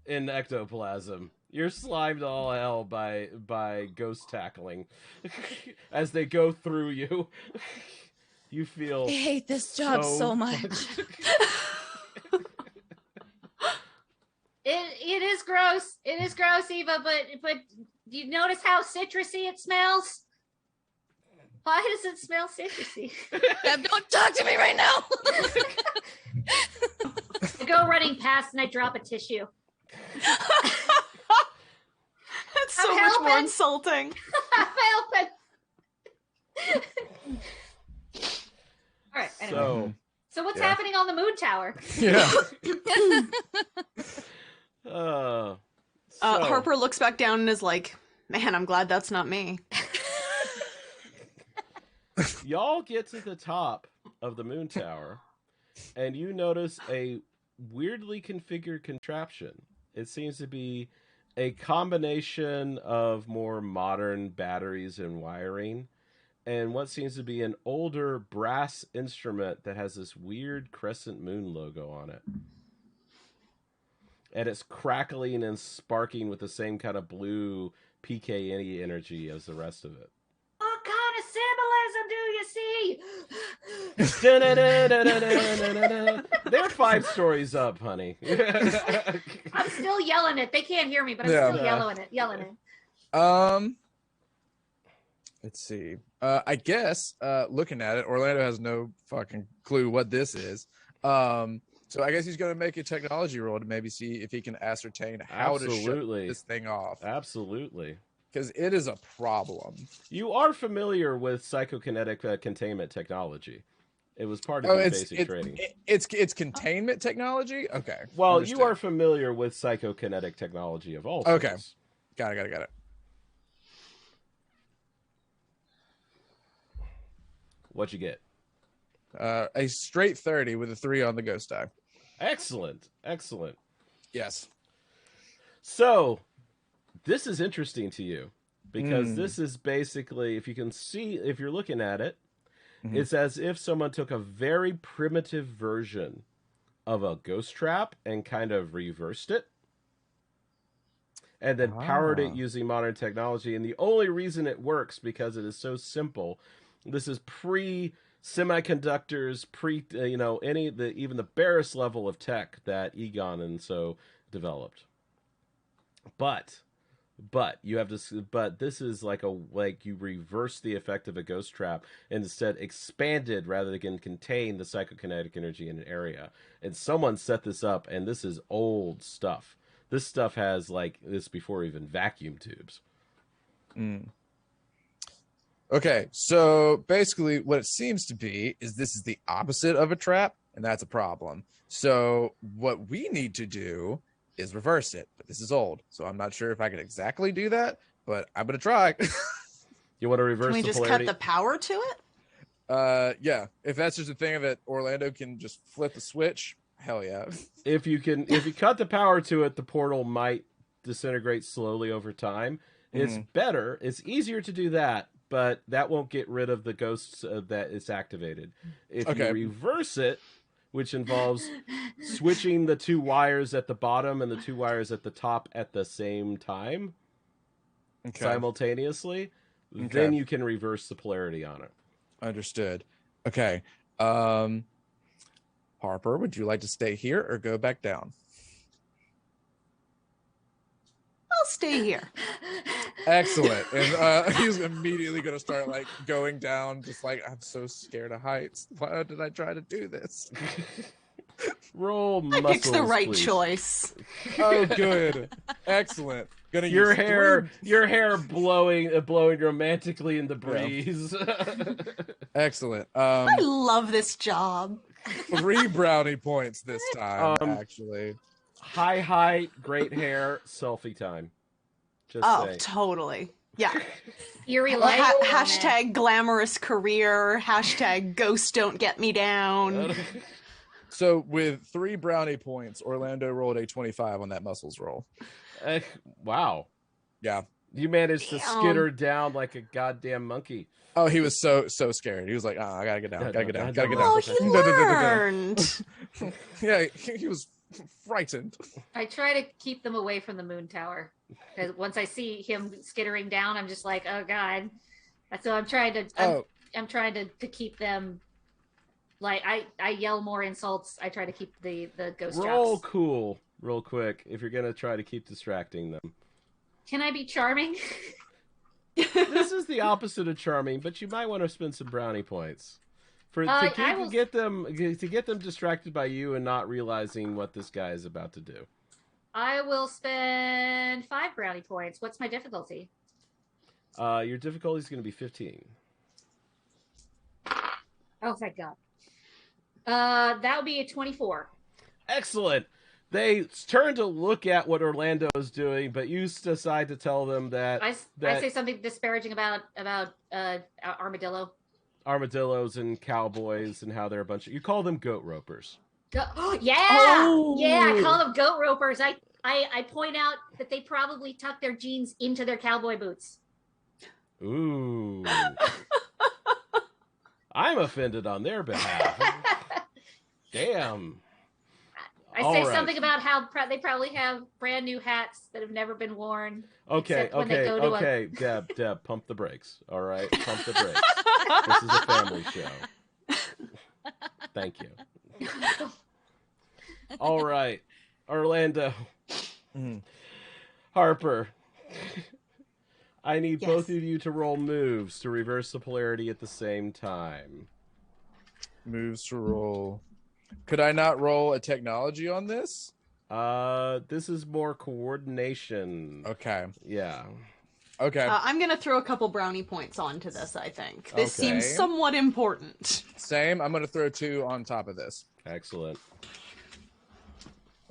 in ectoplasm. You're slimed all hell by ghost tackling as they go through you. You feel I hate this job so much. It is gross. It is gross, Eva. But do you notice how citrusy it smells? Why does it smell citrusy? Deb, don't talk to me right now. I go running past and I drop a tissue. That's so I'm much more helping. insulting. I'm helping. All right. Anyway. So what's happening on the moon tower? Yeah. Harper looks back down and is like, man, I'm glad that's not me. Y'all get to the top of the moon tower, and you notice a weirdly configured contraption. It seems to be a combination of more modern batteries and wiring, and what seems to be an older brass instrument that has this weird crescent moon logo on it. And it's crackling and sparking with the same kind of blue PKE energy as the rest of it. What kind of symbolism do you see? They're 5 stories up, honey. I'm still yelling it. They can't hear me, but I'm still yelling it. Let's see. I guess looking at it, Orlando has no fucking clue what this is. So I guess he's going to make a technology roll to maybe see if he can ascertain how to shut this thing off. Absolutely. Because it is a problem. You are familiar with psychokinetic containment technology. It was part of your basic training. It's containment technology? Okay. Well, understood. you are familiar with psychokinetic technology of all sorts. Okay. Got it. What'd you get? A straight 30 with a 3 on the ghost die. Excellent. Yes. So, this is interesting to you because this is basically, if you can see, if you're looking at it, it's as if someone took a very primitive version of a ghost trap and kind of reversed it and then powered it using modern technology. And the only reason it works because it is so simple. This is semiconductors, even the barest level of tech that Egon and so developed. But But you have to. But this is like you reverse the effect of a ghost trap and instead expanded rather than contain the psychokinetic energy in an area. And someone set this up, and this is old stuff. This stuff has like this before even vacuum tubes. Mm. Okay, so basically what it seems to be is this is the opposite of a trap, and that's a problem. So what we need to do is reverse it, but this is old, so I'm not sure if I can exactly do that, but I'm gonna try. You want to reverse Can we the just polarity? cut the power to it? Yeah, if that's just a thing that Orlando can just flip the switch, hell yeah. If you cut the power to it, the portal might disintegrate slowly over time. It's better. It's easier to do that, but that won't get rid of the ghosts that it's activated. If you reverse it, which involves switching the two wires at the bottom and the two wires at the top at the same time, simultaneously, then you can reverse the polarity on it. Understood. Okay. Harper, would you like to stay here or go back down? I'll stay here. Excellent. And he's immediately going to start like going down, just like, I'm so scared of heights. Why did I try to do this? Roll muscles, I picked the right please. choice. Oh, good. Excellent. Gonna Your use hair blowing romantically in the breeze. Excellent. I love this job. 3 brownie points this time, actually. High height, great hair, selfie time. Just saying. Totally. Yeah. Fury light. Hashtag glamorous career. Hashtag ghosts don't get me down. So with 3 brownie points, Orlando rolled a 25 on that muscles roll. Wow. Yeah. You managed to skitter down like a goddamn monkey. Oh, he was so scared. He was like, I gotta get down. Gotta get down. Oh, he learned. Yeah, he was frightened. I try to keep them away from the moon tower because once I see him skittering down, I'm just like, oh god. So I'm trying to. I'm trying to keep them. Like I yell more insults. I try to keep the ghost Roll drops. cool, real quick, if you're gonna try to keep distracting them. Can I be charming? This is the opposite of charming, but you might want to spend some brownie points to get them distracted by you and not realizing what this guy is about to do. I will spend 5 brownie points. What's my difficulty? Your difficulty is going to be 15. Oh, thank God. That would be a 24. Excellent. They turn to look at what Orlando is doing, but you decide to tell them that I say something disparaging about armadillo. Armadillos and cowboys and how they're a bunch of... You call them goat ropers. Yeah! Oh. Yeah, I call them goat ropers. I point out that they probably tuck their jeans into their cowboy boots. Ooh. I'm offended on their behalf. Damn. I say something about how they probably have brand new hats that have never been worn. Okay. Deb, pump the brakes. All right, pump the brakes. This is a family show. Thank you. All right, Orlando. Harper. I need both of you to roll moves to reverse the polarity at the same time. Moves to roll. Could I not roll a technology on this? This is more coordination. Okay. Yeah. Okay. I'm going to throw a couple brownie points onto this, I think. This seems somewhat important. Same. I'm going to throw 2 on top of this. Excellent.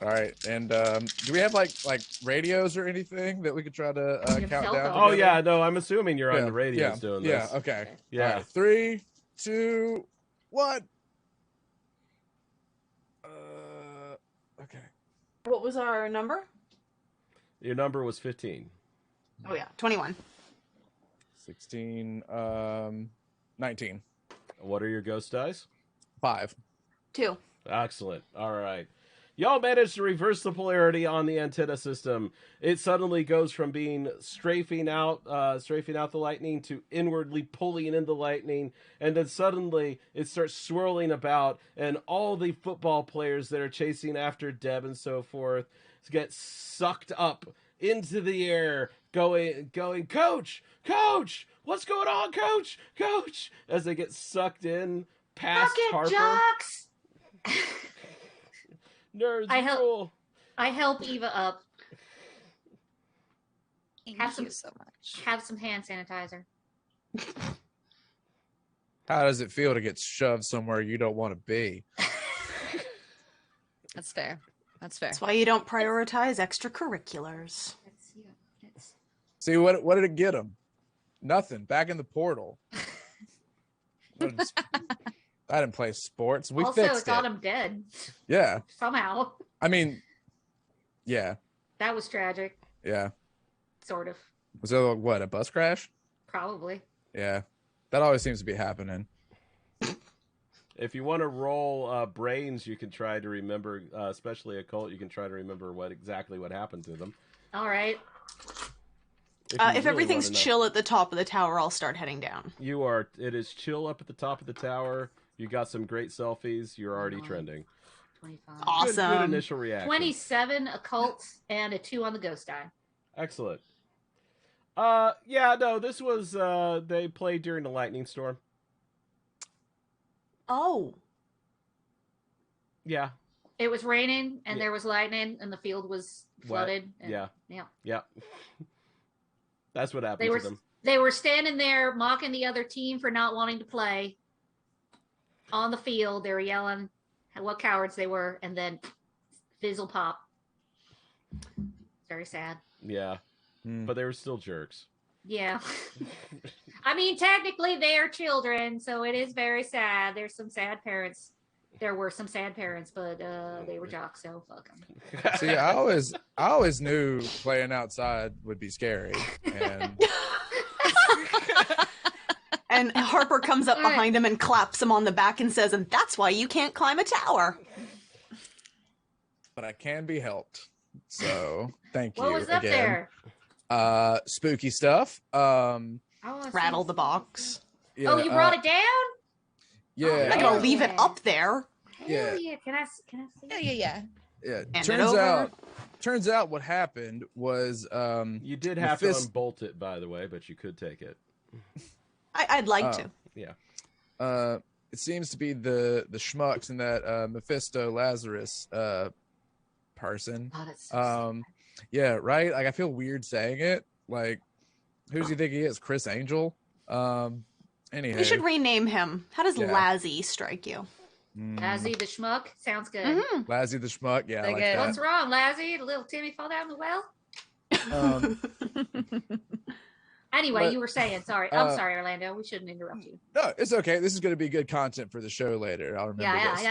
All right. And do we have like radios or anything that we could try to count down? Oh, yeah. No, I'm assuming you're on the radios doing this. Yeah. Okay. Yeah. All right, 3, 2, 1. Okay. What was our number? Your number was 15. Oh, yeah. 21. 16, 19. What are your ghost dice? 5. 2. Excellent. All right. Y'all managed to reverse the polarity on the antenna system. It suddenly goes from being strafing out the lightning to inwardly pulling in the lightning, and then suddenly it starts swirling about, and all the football players that are chasing after Deb and so forth get sucked up into the air, going, Coach, what's going on, Coach, as they get sucked in past Harper. Jocks! Nerds rule. I help Eva up. Thank you so much. Have some hand sanitizer. How does it feel to get shoved somewhere you don't want to be? That's fair. That's why you don't prioritize extracurriculars. See, what did it get him? Nothing. Back in the portal. I didn't play sports. We also, fixed it got him dead. Yeah. Somehow. I mean, yeah. That was tragic. Yeah. Sort of. Was it what, a bus crash? Probably. Yeah. That always seems to be happening. If you want to roll brains, you can try to remember, especially occult, you can try to remember exactly what happened to them. All right. If everything's chill at the top of the tower, I'll start heading down. It is chill up at the top of the tower. You got some great selfies. You're already trending. 25. Awesome. Good initial reaction. 27 occult and a 2 on the ghost die. Excellent. This was, they played during the lightning storm. Oh. Yeah. It was raining and there was lightning and the field was flooded. Yeah. Yeah. That's what happened to them. They were standing there mocking the other team for not wanting to play on the field. They were yelling what cowards they were, and then fizzle pop. Very sad. Yeah. But they were still jerks. Yeah. I mean, technically they are children, so it is very sad. There's some sad parents. There were some sad parents, but they were jocks, so fuck them. See, I always knew playing outside would be scary, and Harper comes up behind him and claps him on the back and says, "And that's why you can't climb a tower." But I can be helped, so thank you. What was up again. there? Spooky stuff. Rattle the box. Yeah, oh, you brought it down? Yeah. I'm not gonna leave it up there. Hell yeah. Can I see? Yeah. Yeah. Turns out what happened was you did have to unbolt it, by the way, but you could take it. I'd like to. Yeah. It seems to be the schmucks in that Mephisto Lazarus person. Oh, that's so yeah, right? Like I feel weird saying it. Like who does he think he is? Chris Angel? Anyhow. We should rename him. How does Lazzy strike you? Lazzy the schmuck sounds good. Mm-hmm. Lazzy the schmuck, yeah. Like that. What's wrong, Lazzy? Did little Timmy fall down the well? Anyway, you were saying. Sorry, I'm sorry, Orlando. We shouldn't interrupt you. No, it's okay. This is going to be good content for the show later. I'll remember this.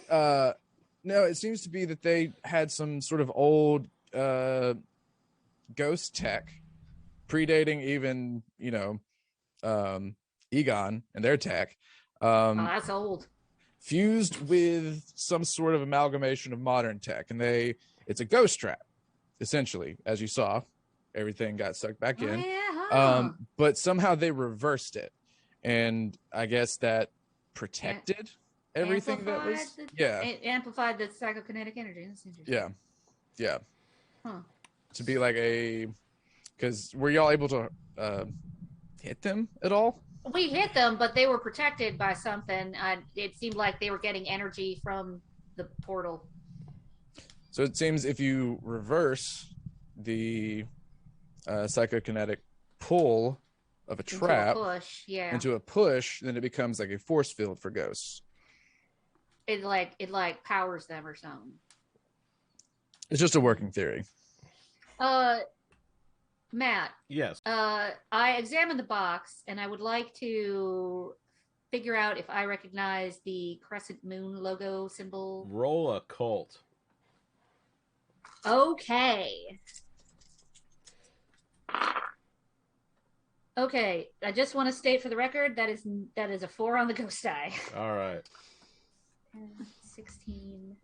Yeah. No, it seems to be that they had some sort of old ghost tech, predating even Egon and their tech. That's old. Fused with some sort of amalgamation of modern tech, and it's a ghost trap, essentially. As you saw, everything got sucked back in. But somehow they reversed it, and I guess that protected everything that was it amplified the psychokinetic energy. That's interesting. Yeah. Huh. To be like because were y'all able to hit them at all? We hit them, but they were protected by something. It seemed like they were getting energy from the portal. So it seems if you reverse the psychokinetic pull of a trap into a push, then it becomes like a force field for ghosts. It like powers them or something. It's just a working theory. Matt. Yes. I examined the box, and I would like to figure out if I recognize the crescent moon logo symbol. Roll occult. Okay. Okay. I just want to state for the record that is a 4 on the ghost die. All right. 10, 16,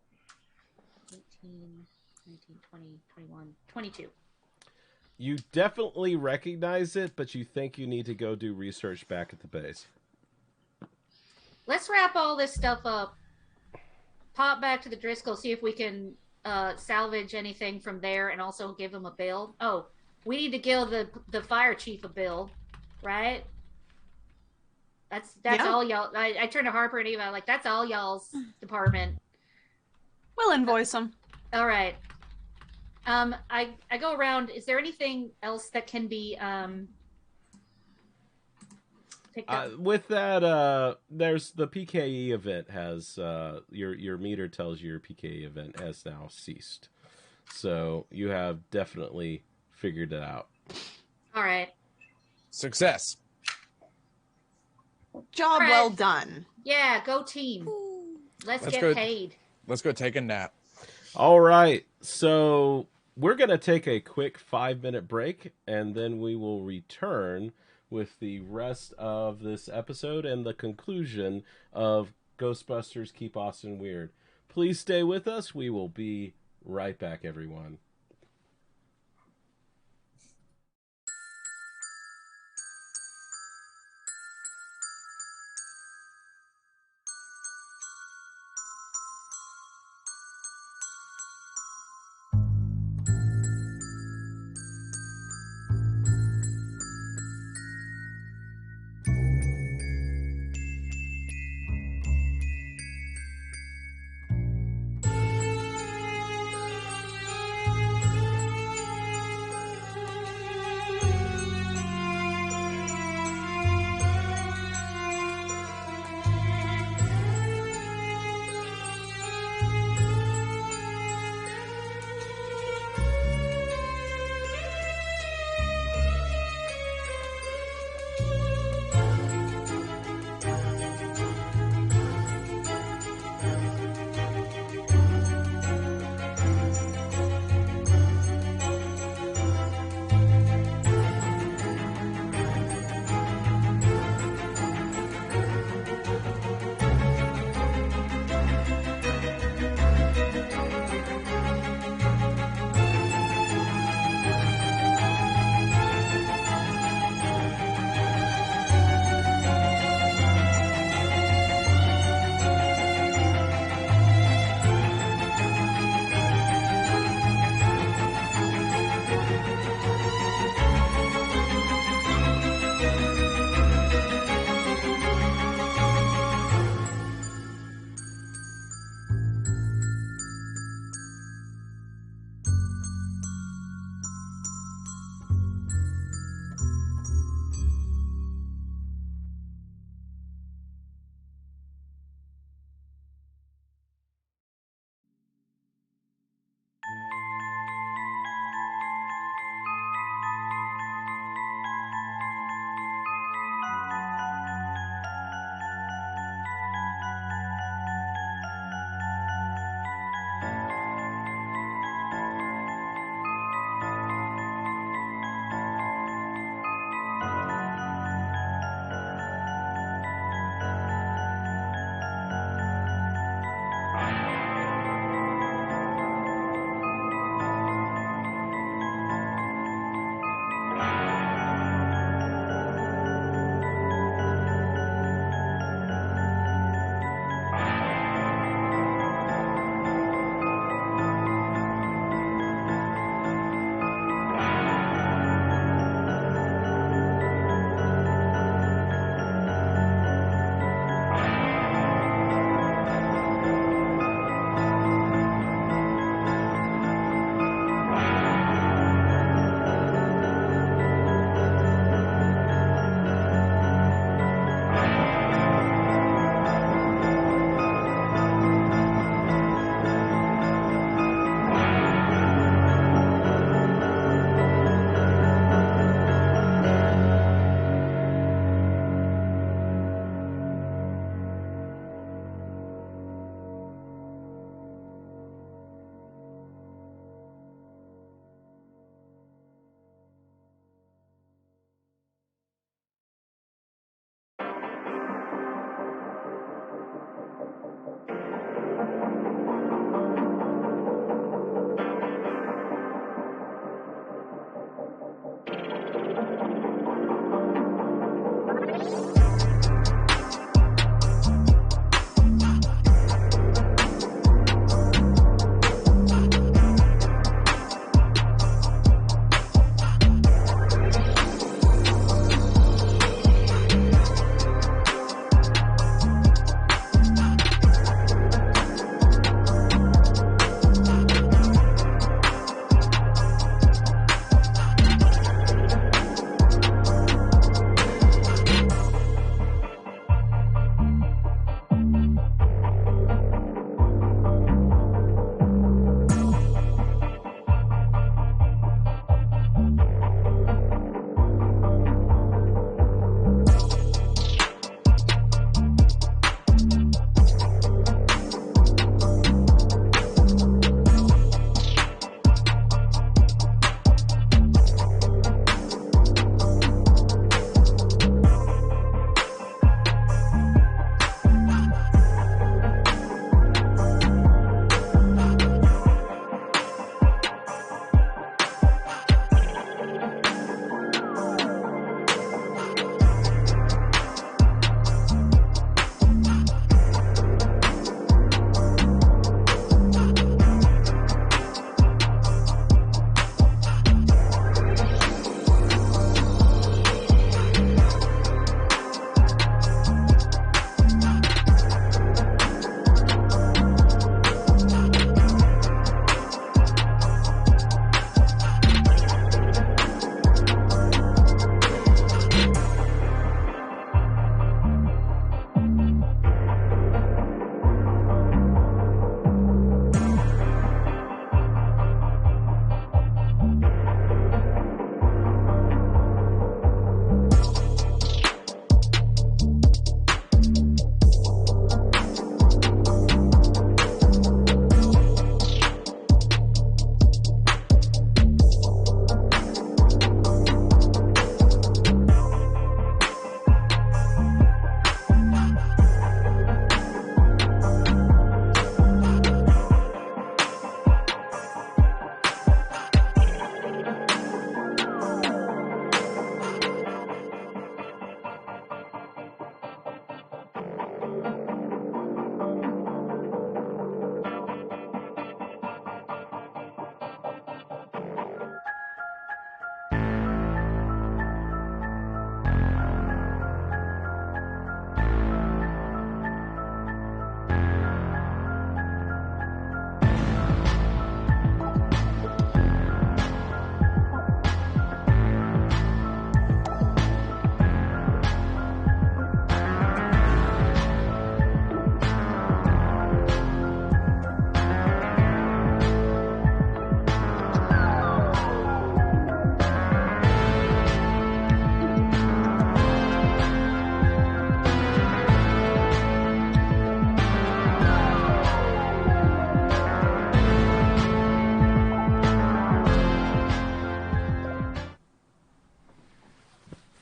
18, 19, 20, 21, 22. You definitely recognize it, but you think you need to go do research back at the base. Let's wrap all this stuff up. Pop back to the Driscoll, see if we can salvage anything from there and also give him a bill. Oh, we need to give the fire chief a bill, right? That's all y'all. I turned to Harper and Eva like that's all y'all's department. We'll invoice them. All right. I go around. Is there anything else that can be picked up? With that, there's the PKE event has your meter tells you your PKE event has now ceased, so you have definitely figured it out. All right. Success. Job right. well done. Yeah, go team. Let's get paid. Let's go take a nap. All right, so we're going to take a quick 5-minute break, and then we will return with the rest of this episode and the conclusion of Ghostbusters Keep Austin Weird. Please stay with us. We will be right back, everyone.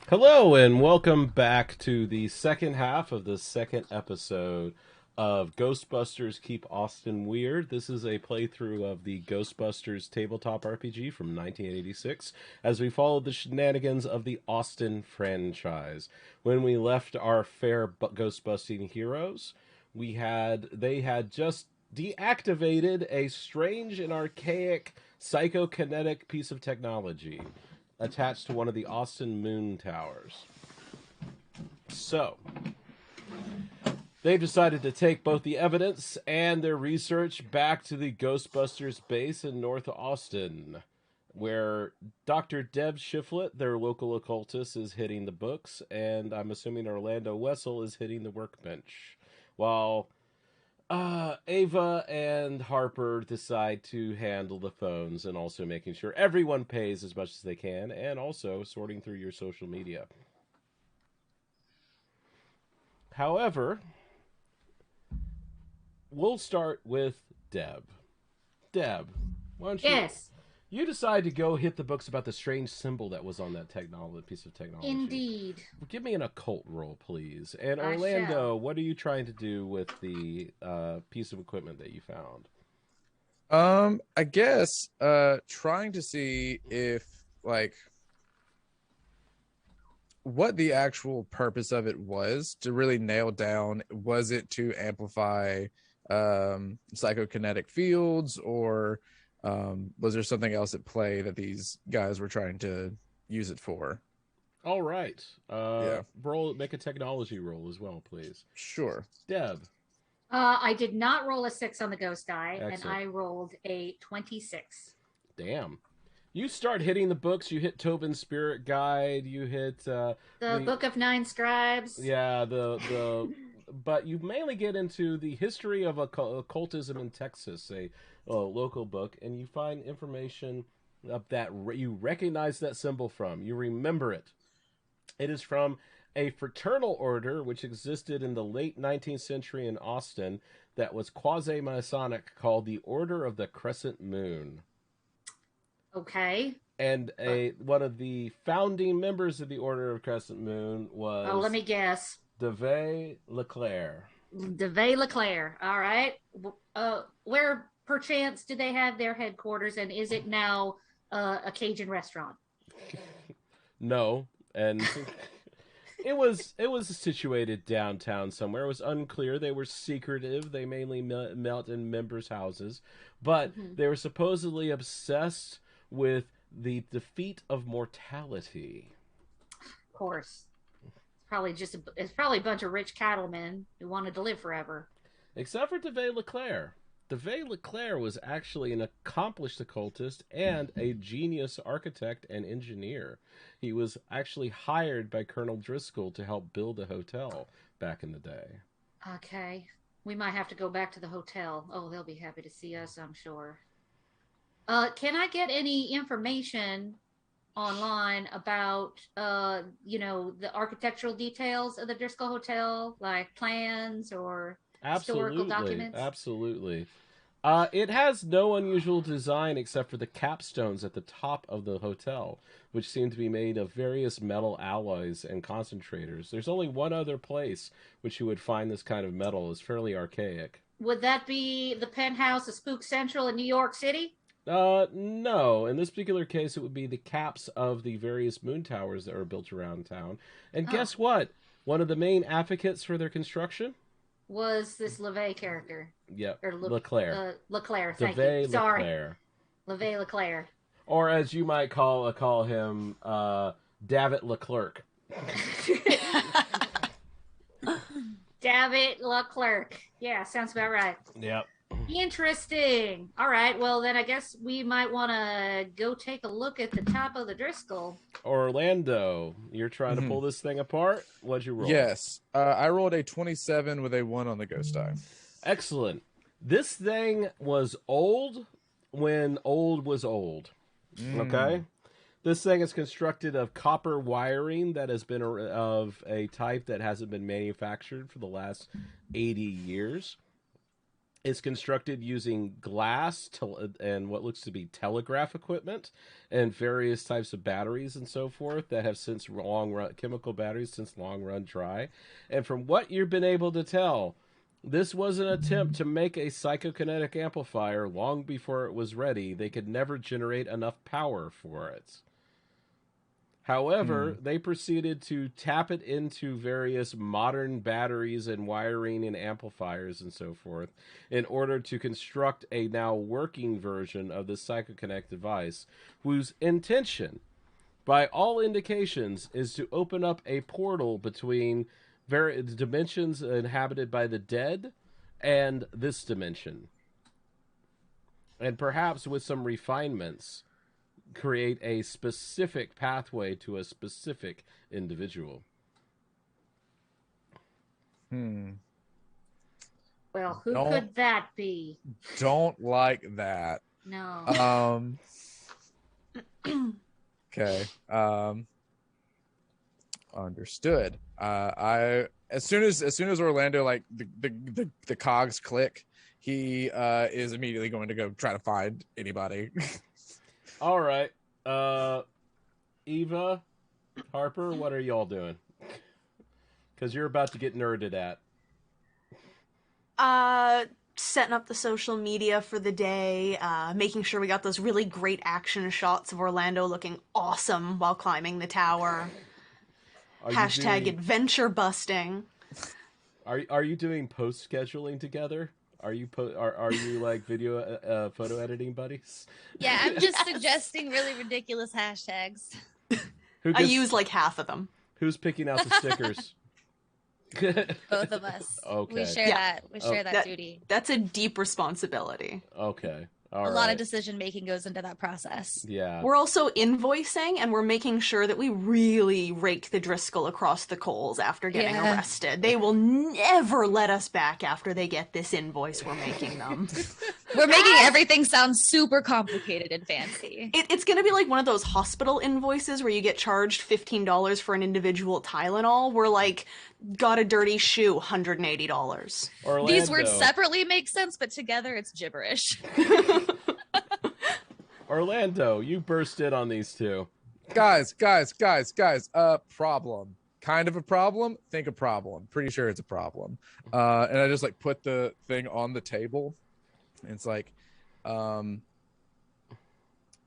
Hello and welcome back to the second half of the second episode of Ghostbusters Keep Austin Weird. This is a playthrough of the Ghostbusters tabletop RPG from 1986 as we follow the shenanigans of the Austin franchise. When we left our fair Ghostbusting heroes, they had just deactivated a strange and archaic psychokinetic piece of technology attached to one of the Austin moon towers. So, they've decided to take both the evidence and their research back to the Ghostbusters base in North Austin, where Dr. Deb Shiflett, their local occultist, is hitting the books, and I'm assuming Orlando Wessel is hitting the workbench, while Ava and Harper decide to handle the phones and also making sure everyone pays as much as they can and also sorting through your social media. However, we'll start with Deb. Deb, why don't you... Yes. You decide to go hit the books about the strange symbol that was on that piece of technology. Indeed. Give me an occult roll, please. And I Orlando, shall. what are you trying to do with the piece of equipment that you found? I guess trying to see if what the actual purpose of it was, to really nail down, was it to amplify psychokinetic fields, or was there something else at play that these guys were trying to use it for? All right. Yeah. Make a technology roll as well, please. Sure. Deb. I did not roll a 6 on the ghost die, Excellent. and I rolled a 26. Damn. You start hitting the books. You hit Tobin's Spirit Guide. You hit the Book of Nine Scribes. Yeah, but you mainly get into the history of occultism in Texas, a local book, and you find information of that you recognize that symbol from. You remember it. It is from a fraternal order which existed in the late 19th century in Austin that was quasi-Masonic, called the Order of the Crescent Moon. Okay. And one of the founding members of the Order of Crescent Moon was... Oh, let me guess. DeVay Leclerc. DeVay Leclerc. All right. Where, perchance, do they have their headquarters, and is it now a Cajun restaurant? No, and it was situated downtown somewhere. It was unclear. They were secretive. They mainly met in members' houses, but they were supposedly obsessed with the defeat of mortality. Of course. It's probably a bunch of rich cattlemen who wanted to live forever. Except for DeVay Leclerc. DeVay Leclerc was actually an accomplished occultist and a genius architect and engineer. He was actually hired by Colonel Driscoll to help build a hotel back in the day. Okay. We might have to go back to the hotel. Oh, they'll be happy to see us, I'm sure. Can I get any information online about, the architectural details of the Driscoll Hotel, like plans or historical documents? Absolutely. It has no unusual design except for the capstones at the top of the hotel, which seem to be made of various metal alloys and concentrators. There's only one other place which you would find this kind of metal. Is fairly archaic. Would that be the penthouse of Spook Central in New York City? No. In this particular case, it would be the caps of the various moon towers that are built around town. And guess what? One of the main advocates for their construction was this LeVay character. Yep. Or Leclerc. Leclerc, thank DeVay you. Sorry. Leclerc. LeVay Leclerc. Or as you might call him, David Leclerc. David Leclerc. Yeah, sounds about right. Yep. Interesting. All right. Well, then I guess we might want to go take a look at the top of the Driscoll. Orlando, you're trying to pull this thing apart? What'd you roll? Yes. I rolled a 27 with a 1 on the ghost die. Excellent. This thing was old when old was old. Okay? This thing is constructed of copper wiring that has been of a type that hasn't been manufactured for the last 80 years. is constructed using glass and what looks to be telegraph equipment and various types of batteries and so forth that have since chemical batteries since long run dry. And from what you've been able to tell, this was an attempt to make a psychokinetic amplifier long before it was ready. They could never generate enough power for it. However, they proceeded to tap it into various modern batteries and wiring and amplifiers and so forth in order to construct a now working version of the psychokinetic device, whose intention, by all indications, is to open up a portal between dimensions inhabited by the dead and this dimension. And perhaps with some refinements, create a specific pathway to a specific individual. Well, who could that be? Don't like that. No. Okay. Understood. As soon as Orlando, like the cogs click, he is immediately going to go try to find anybody. All right. Eva, Harper, what are y'all doing? Because you're about to get nerded at. Setting up the social media for the day, making sure we got those really great action shots of Orlando looking awesome while climbing the tower. Hashtag adventure busting. Are you doing post scheduling together? Are you are you like video photo editing buddies? Yeah, I'm just suggesting really ridiculous hashtags. I use like half of them. Who's picking out the stickers? Both of us. Okay. We share that. We share that duty. That's a deep responsibility. Okay. A lot of decision making goes into that process. Yeah. We're also invoicing, and we're making sure that we really rake the Driscoll across the coals after getting arrested. They will never let us back after they get this invoice we're making them. We're making everything sound super complicated and fancy. It's going to be like one of those hospital invoices where you get charged $15 for an individual Tylenol. We're like, got a dirty shoe, $180. Orlando. These words separately make sense, but together it's gibberish. Orlando, you burst in on these two. Guys. Problem. Kind of a problem. Think a problem. Pretty sure it's a problem. And I just like put the thing on the table. And it's like,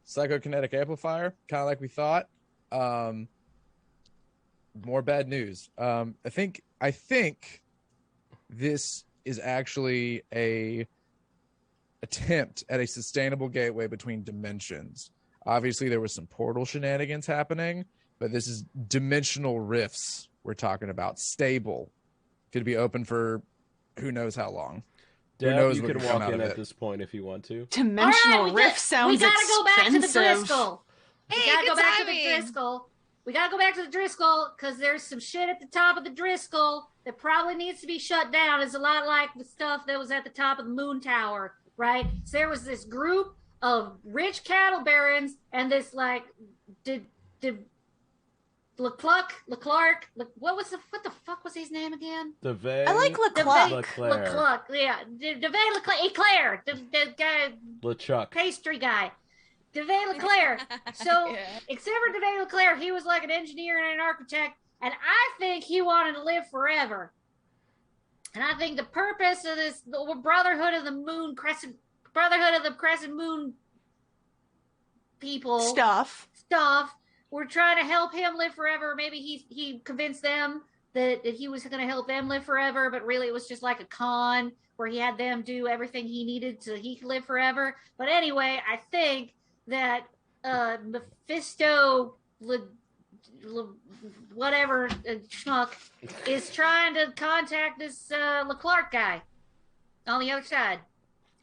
psychokinetic amplifier, kind of like we thought. More bad news. I think this is actually a attempt at a sustainable gateway between dimensions. Obviously, there was some portal shenanigans happening, but this is dimensional rifts we're talking about. Stable. Could be open for who knows how long. Deb, who knows you what can could come walk out in of at it. this point if you want to. Dimensional rift sounds expensive. We gotta go back to the Driscoll. Hey, We gotta good go back to the timing. Driscoll. We gotta go back to the Driscoll because there's some shit at the top of the Driscoll that probably needs to be shut down. It's a lot like the stuff that was at the top of the Moon Tower, right? So there was this group of rich cattle barons and this like Leclerc, what the fuck was his name again? DeVay. I like Leclerc. Leclerc, yeah. DeVay Leclerc, the guy, LeChuck. pastry guy. DeVay Leclerc. So, Yeah. except for DeVay Leclerc, he was like an engineer and an architect, and I think he wanted to live forever. And I think the purpose of this the Brotherhood of the Crescent Moon people Stuff. we're trying to help him live forever. Maybe he convinced them that he was going to help them live forever, but really it was just like a con where he had them do everything he needed so he could live forever. But anyway, I think that Mephisto, whatever schmuck, is trying to contact this Leclerc guy on the other side.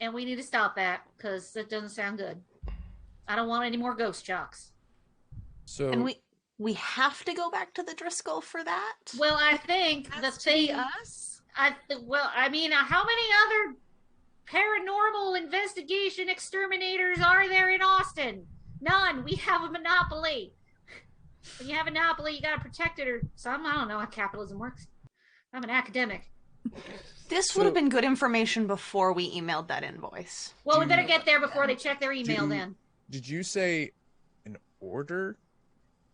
And we need to stop that because that doesn't sound good. I don't want any more ghost jocks. So And we have to go back to the Driscoll for that? Well, I think the thing... us? how many other paranormal investigation exterminators are there in Austin? None. We have a monopoly. When you have a monopoly, you got to protect it or something. I don't know how capitalism works. I'm an academic. This would have been good information before we emailed that invoice. Well, we better get there before they check their email then. Did you say an order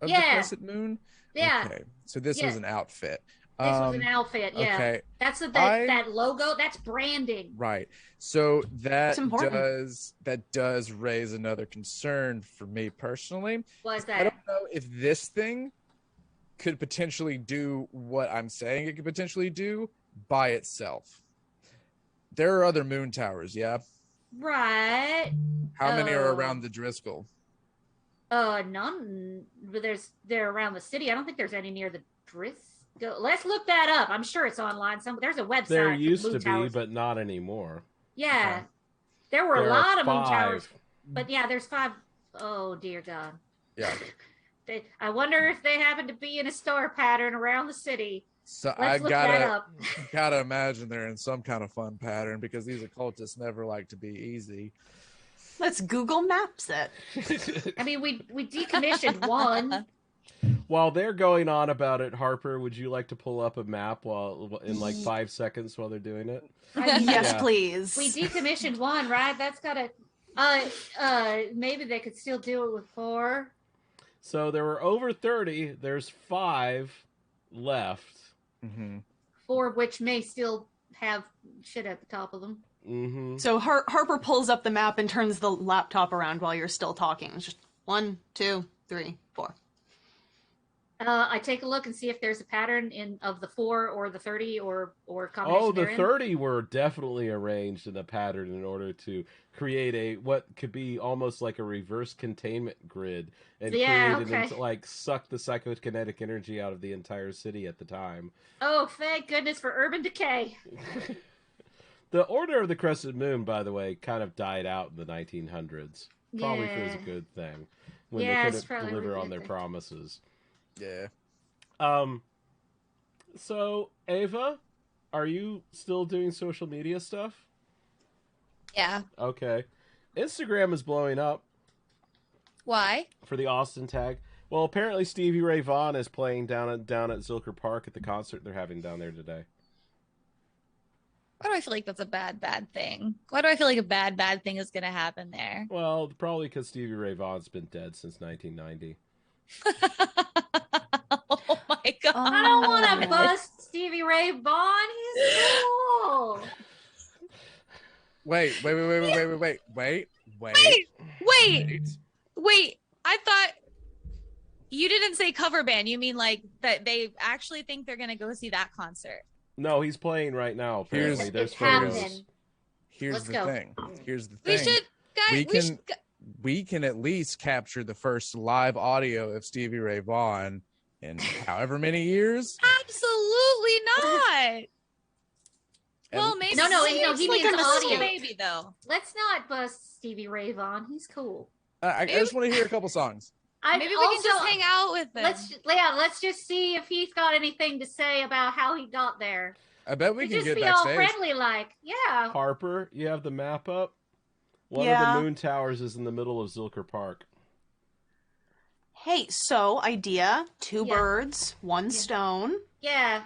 of the Yeah. Crescent Moon? Yeah. Okay. So this was an outfit. This was an outfit, yeah. Okay. That's that logo, that's branding. Right. So that important. does raise another concern for me personally. What's I that? don't know if this thing could potentially do what I'm saying it could potentially do by itself. There are other moon towers, yeah? Right. How many are around the Driscoll? None. But they're around the city. I don't think there's any near the Driscoll. Let's look that up. I'm sure it's online. There's a website. There used to be, but not anymore. Yeah. Okay. There were a lot of moon 5. towers. But yeah, there's 5. Oh, dear God. Yeah. I wonder if they happen to be in a star pattern around the city. So Let's look that up. gotta imagine they're in some kind of fun pattern because these occultists never like to be easy. Let's Google Maps it. I mean, we decommissioned one. While they're going on about it, Harper, would you like to pull up a map in like 5 seconds while they're doing it? Yes, please. We decommissioned one, right? That's gotta. Maybe they could still do it with 4. So there were over 30. There's 5 left. Mm-hmm. 4 of which may still have shit at the top of them. Mm-hmm. So Harper pulls up the map and turns the laptop around while you're still talking. It's just 1, 2, 3, 4. I take a look and see if there's a pattern of the 4 or the 30 or combination. Oh, the therein. 30 were definitely arranged in a pattern in order to create what could be almost like a reverse containment grid and suck the psychokinetic energy out of the entire city at the time. Oh, thank goodness for urban decay. The Order of the Crescent Moon, by the way, kind of died out in the 1900s. Probably was a good thing when they couldn't deliver on their promises. Yeah. So, Ava, are you still doing social media stuff? Yeah. Okay. Instagram is blowing up. Why? For the Austin tag. Well, apparently Stevie Ray Vaughan is playing down at Zilker Park at the concert they're having down there today. Why do I feel like that's a bad thing? Why do I feel like a bad thing is going to happen there? Well, probably because Stevie Ray Vaughan's been dead since 1990. Oh my God. I don't want to bust Stevie Ray Vaughan. He's cool. Wait. I thought you didn't say cover band. You mean like that they actually think they're going to go see that concert? No, he's playing right now. Apparently, It's happening. Here's the thing. We can at least capture the first live audio of Stevie Ray Vaughan in however many years. Absolutely not. Well, maybe no, he like means a audio. baby though. Let's not bust Stevie Ray Vaughan. He's cool. I just want to hear a couple songs. Maybe we can just hang out with him. Let's just see if he's got anything to say about how he got there. I bet we can just get be backstage. all friendly, like, yeah. Harper, you have the map up? One of the moon towers is in the middle of Zilker Park. Hey, so idea, 2 birds, 1 stone. Yeah.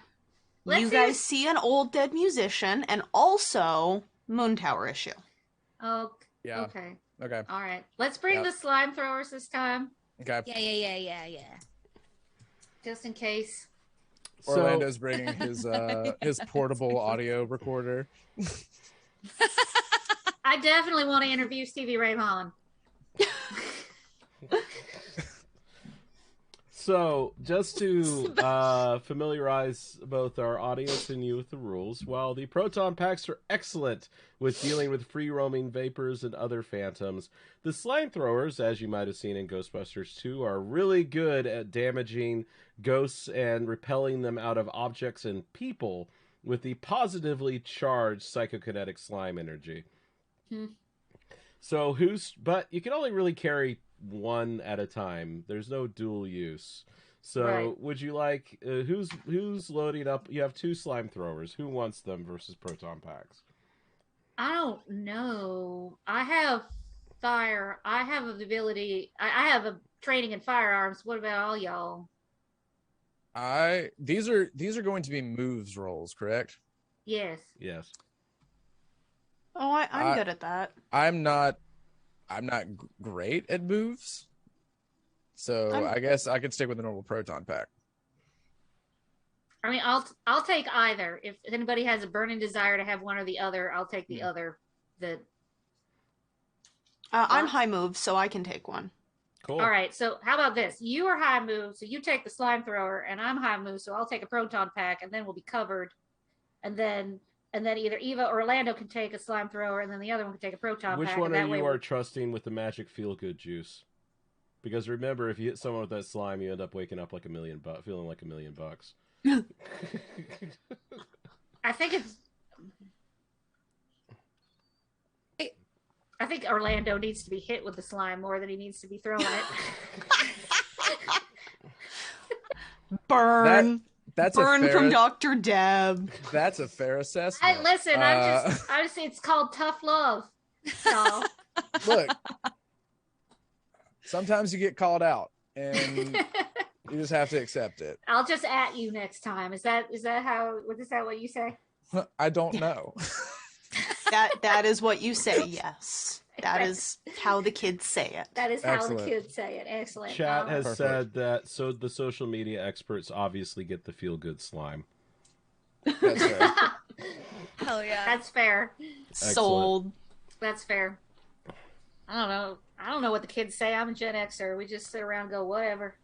You guys see an old dead musician and also moon tower issue. Oh, yeah. Okay. Okay. All right. Let's bring the slime throwers this time. Okay. Yeah. Just in case. Orlando's bringing his portable audio recorder. I definitely want to interview Stevie Ray Vaughan. So, just to familiarize both our audience and you with the rules, while the proton packs are excellent with dealing with free-roaming vapors and other phantoms, the slime throwers, as you might have seen in Ghostbusters 2, are really good at damaging ghosts and repelling them out of objects and people with the positively charged psychokinetic slime energy. So but you can only really carry 1 at a time. There's no dual use. So would you like who's loading up? You have 2 slime throwers. Who wants them versus proton packs? I don't know. I have fire. I have the ability. I have a training in firearms. What about all y'all? These are going to be moves rolls, correct? Yes. Yes. Oh, I'm good at that. I'm not great at moves. So I guess I could stick with the normal proton pack. I mean, I'll take either. If anybody has a burning desire to have one or the other, I'll take the other. I'm high move, so I can take one. Cool. All right. So how about this? You are high move, so you take the slime thrower, and I'm high move, so I'll take a proton pack, and then we'll be covered. And then either Eva or Orlando can take a slime thrower, and then the other one can take a proton Which pack. one are you trusting with the magic feel-good juice? Because remember, if you hit someone with that slime, you end up waking up like feeling like $1 million. I think Orlando needs to be hit with the slime more than he needs to be throwing it. Burn. That's Burn from Dr. Deb. That's a fair assessment. Listen, I'm just it's called tough love. So look, sometimes you get called out and you just have to accept it. I'll just at you next time. Is that what you say? I don't know. That is what you say, yes. That is how the kids say it. That is how the kids say it. Excellent. Chat has said that the social media experts obviously get the feel-good slime. That's fair. Hell yeah. That's fair. Sold. That's fair. I don't know what the kids say. I'm a Gen Xer. We just sit around and go, whatever.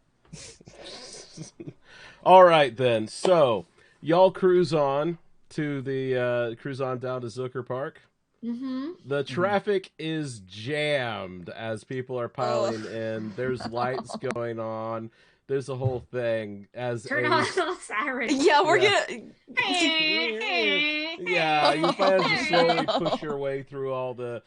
All right, then. So, y'all cruise on down to Zucker Park. Mm-hmm. The traffic is jammed as people are piling in. There's lights going on. There's a whole thing. Turn on the sirens. Yeah, we're gonna. Yeah, you manage to slowly push your way through all the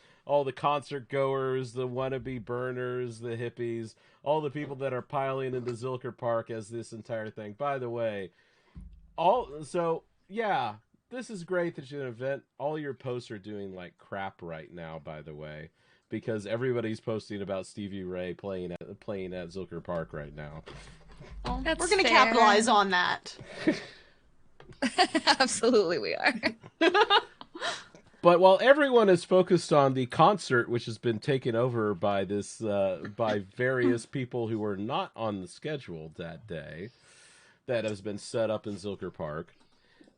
concert goers, the wannabe burners, the hippies, all the people that are piling into Zilker Park as this entire thing. By the way, this is great that you're an event. All your posts are doing like crap right now, by the way, because everybody's posting about Stevie Ray playing at Zilker Park right now. Well, we're going to capitalize on that. Absolutely, we are. But while everyone is focused on the concert, which has been taken over by by various people who were not on the schedule that day, that has been set up in Zilker Park,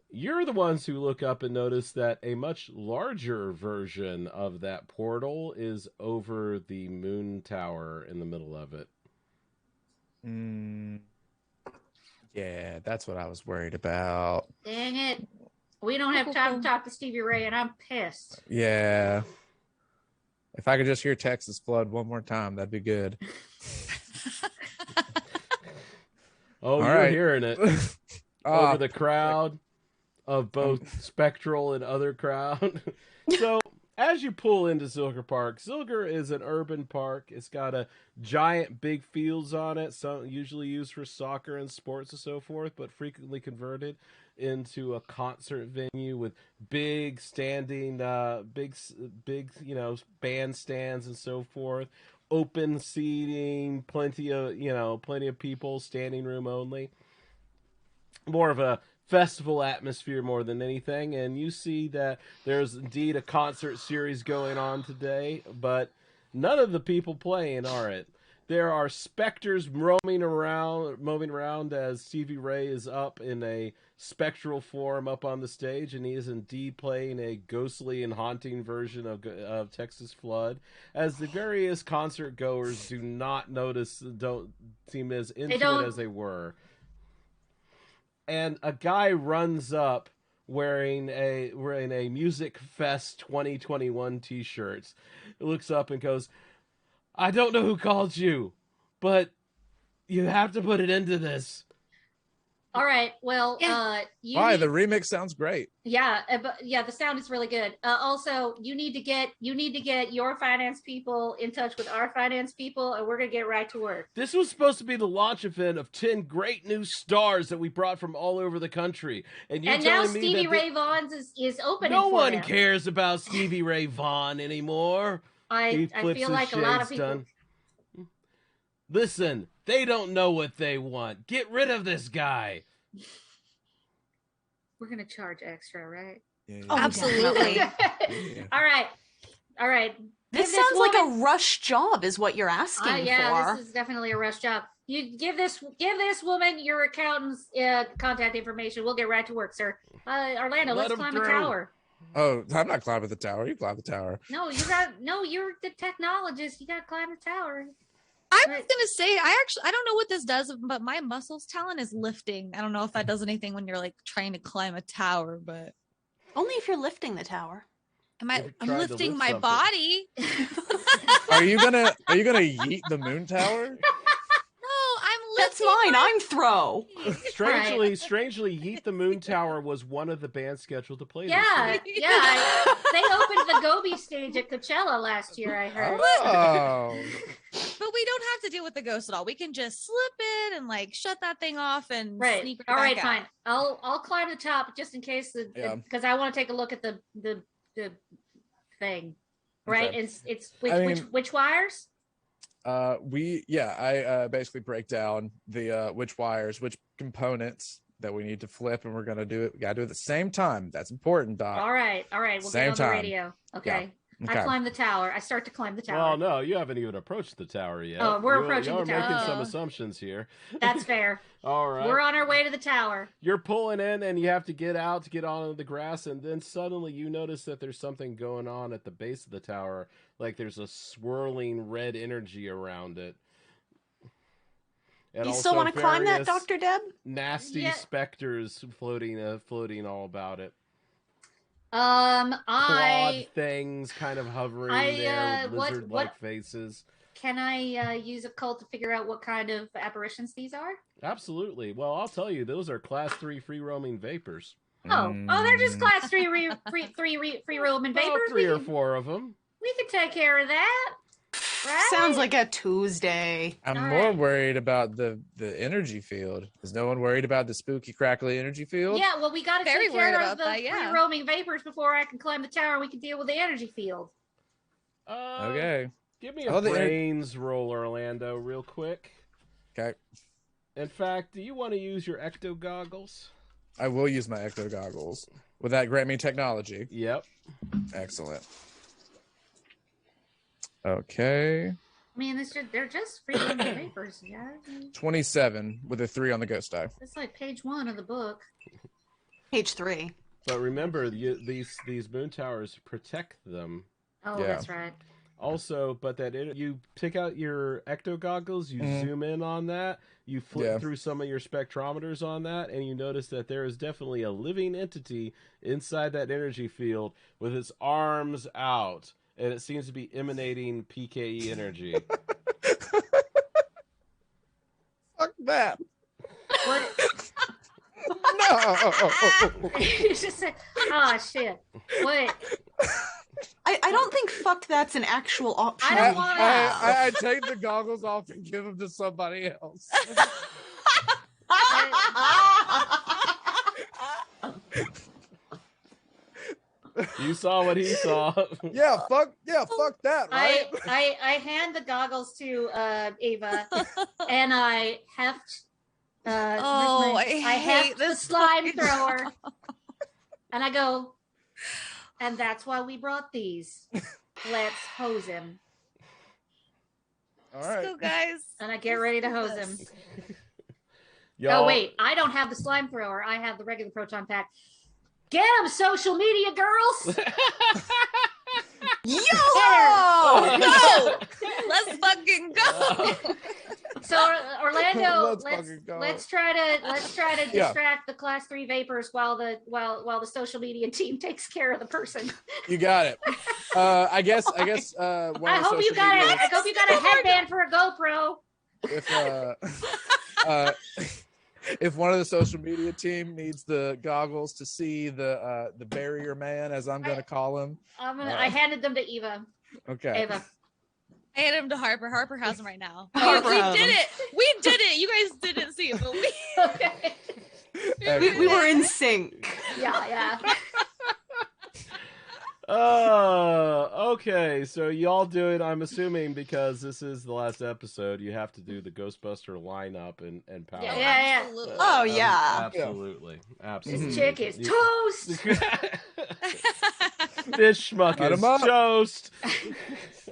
you're the ones who look up and notice that a much larger version of that portal is over the moon tower in the middle of it. Yeah, that's what I was worried about. Dang it. We don't have time to talk to Stevie Ray, and I'm pissed. Yeah. If I could just hear Texas Flood one more time, that'd be good. Oh, you're hearing it. Over the crowd of both Spectral and other crowd. So, as you pull into Zilker Park, Zilker is an urban park. It's got a giant big fields on it, some usually used for soccer and sports and so forth, but frequently converted into a concert venue with big standing, big bandstands and so forth. Open seating, plenty of people, standing room only. More of a festival atmosphere more than anything, and you see that there's indeed a concert series going on today, but none of the people playing are it. There are specters roaming around as Stevie Ray is up in a spectral form up on the stage, and he is indeed playing a ghostly and haunting version of Texas Flood, as the various concert goers don't seem as into it as they were. And a guy runs up wearing a Music Fest 2021 t-shirt. Looks up and goes, "I don't know who called you, but you have to put it into this." All right. Well, the remix sounds great. Yeah, the sound is really good. Also, you need to get your finance people in touch with our finance people, and we're gonna get right to work. This was supposed to be the launch event of 10 great new stars that we brought from all over the country, and now Stevie Ray Vaughan's is opening. No one cares about Stevie Ray Vaughan anymore. I feel like a lot of people. Listen, they don't know what they want. Get rid of this guy. we're gonna charge extra, right? Yeah, Oh, Absolutely. Yeah. All right. This Give sounds like woman- a rush job, is what you're asking yeah, for. this is definitely a rush job. You give this woman your accountant's contact information. We'll get right to work, sir. Orlando, Let let's him climb through. the tower. Oh, I'm not climbing the tower. You climb the tower. No, you're the technologist. You got to climb the tower. I was gonna say, I don't know what this does, but my muscles talent is lifting. I don't know if that does anything when you're like trying to climb a tower, but Only if you're lifting the tower. I'm If you're trying to lifting lift my something. body. Are you gonna yeet the moon tower? No, I'm That's lifting mine. I'm throw. Strangely, Yeet the Moon Tower was one of the bands scheduled to play Yeah, this year. yeah. They opened the Gobi stage at Coachella last year. I heard. Oh. But we don't have to deal with the ghost at all. We can just slip it and like shut that thing off and Right. sneak All right, back fine. out. I'll climb the top just in case because I want to take a look at the thing. Right? Okay. It's I mean- which wires? I basically break down the which wires, which components that we need to flip, and we're gonna do it. We gotta do it at the same time. That's important, Doc. All right. We'll Same get on time. the radio. Okay. Okay. I climb the tower. I start to climb the tower. Well, no, you haven't even approached the tower yet. Oh, we're You- approaching you're the tower. making some Oh. assumptions here. That's fair. All right. We're on our way to the tower. You're pulling in and you have to get out to get onto the grass, and then suddenly you notice that there's something going on at the base of the tower. Like there's a swirling red energy around it. And You also still want to climb that, various Dr. Deb? Nasty Yeah. specters floating all about it. I Clawed things kind of hovering there with what- lizard-like faces. can I use a cult to figure out what kind of apparitions these are? Absolutely. Well, I'll tell you, those are Class 3 free-roaming vapors. Oh, they're just class 3 free roaming About vapors. 3 or 4 of them. We can take care of that. Right? Sounds like a Tuesday. I'm All more right. worried about the energy field. Is no one worried about the spooky, crackly energy field? Yeah, well, we got to Very take care worried of about the that, yeah. free roaming vapors before I can climb the tower and we can deal with the energy field. Okay. Give me a Oh, the ener- brains roll, Orlando, real quick. Okay. In fact, do you want to use your ecto goggles? I will use my ecto goggles. Will that grant me technology? Yep. Excellent. Okay. I mean, they're just free roaming vapors, yeah. 27 with a 3 on the ghost die. It's like page 1 of the book. Page 3. But remember, these moon towers protect them. Oh, Yeah. that's right. Also, but you pick out your ecto goggles, you zoom in on that, you flip through some of your spectrometers on that, and you notice that there is definitely a living entity inside that energy field with its arms out, and it seems to be emanating PKE energy. Fuck that. What? No. It's just like, oh, shit. What? I don't think fuck that's an actual option. I don't wanna- I take the goggles off and give them to somebody else. You saw what he saw. Fuck that, right? I hand the goggles to Ava, and I heft. Oh, I hate heft the this slime point. thrower, and I go. And that's why we brought these. Let's hose him. All Let's right. go, guys. And I get ready to hose him. Y'all, Oh wait, I don't have the slime thrower. I have the regular proton pack. Get him, social media girls! YOLO! No! Let's fucking go. So Orlando, Let's fucking go. let's try to Yeah. distract the class 3 vapors while the social media team takes care of the person. You got it. I guess. While I the hope you social got media- I hope you got a headband for a GoPro. If one of the social media team needs the goggles to see the barrier man, as I'm going to call him. I handed them to Eva. Okay. Ava. I handed him to Harper. Harper has him right now. Harper we has did him. it. We did it. You guys didn't see it, but we. Okay. We were in sync. Yeah. okay. Okay, so y'all do it. I'm assuming because this is the last episode, you have to do the Ghostbuster lineup and power. Yeah. Absolutely. Oh, yeah. Absolutely. Absolutely. This chick is toast. This schmuck Cut is 'em up. toast.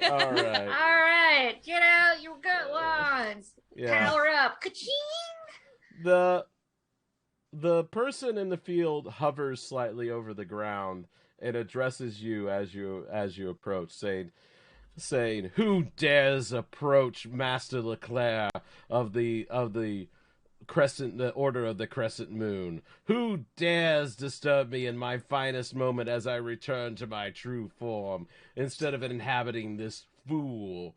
All right. All right, get out your good ones. Yeah. Power up. Ka-ching! The person in the field hovers slightly over the ground and addresses you as you approach, saying, "Who dares approach Master Leclerc of the Crescent, the Order of the Crescent Moon? Who dares disturb me in my finest moment as I return to my true form, instead of inhabiting this fool?"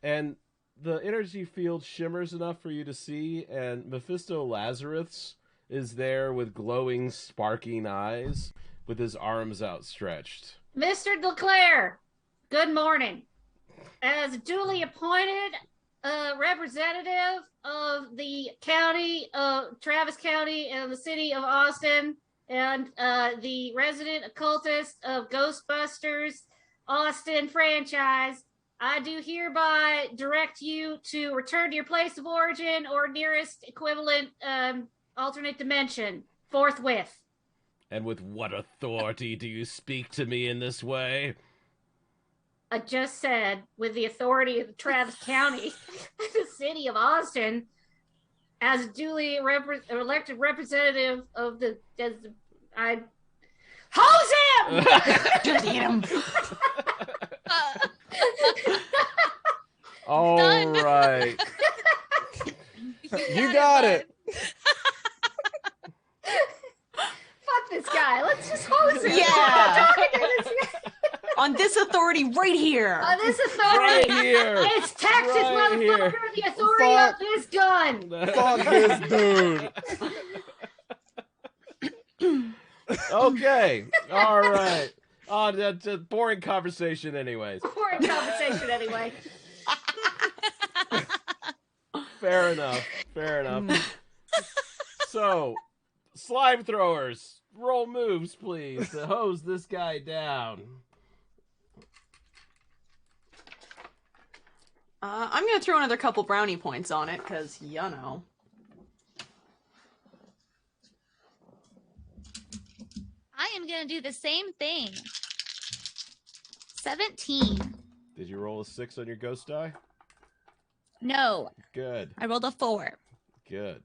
And the energy field shimmers enough for you to see, and Mephisto Lazarus is there with glowing, sparking eyes, with his arms outstretched. Mr. Leclerc, good morning. As duly appointed representative of the county of Travis County and the city of Austin, and the resident occultist of Ghostbusters Austin franchise, I do hereby direct you to return to your place of origin or nearest equivalent alternate dimension forthwith. And with what authority do you speak to me in this way? I just said, with the authority of Travis County, the city of Austin, as duly elected representative of the, I hose him. Just eat him. All Done. right. You got it. Fuck this guy. Let's just hose him. Yeah. I'm talking to this guy. On this authority right here. On this authority. Right here. It's Texas, Right motherfucker. here. The authority Fuck. of this gun. Fuck this dude. Okay. All right. Oh, that's a boring conversation anyways. Boring conversation anyway. Fair enough. So, slime throwers, roll moves, please, to hose this guy down. I'm going to throw another couple brownie points on it, because, you know. I am going to do the same thing. 17. Did you roll a 6 on your ghost die? No, Good. I rolled a 4. Good.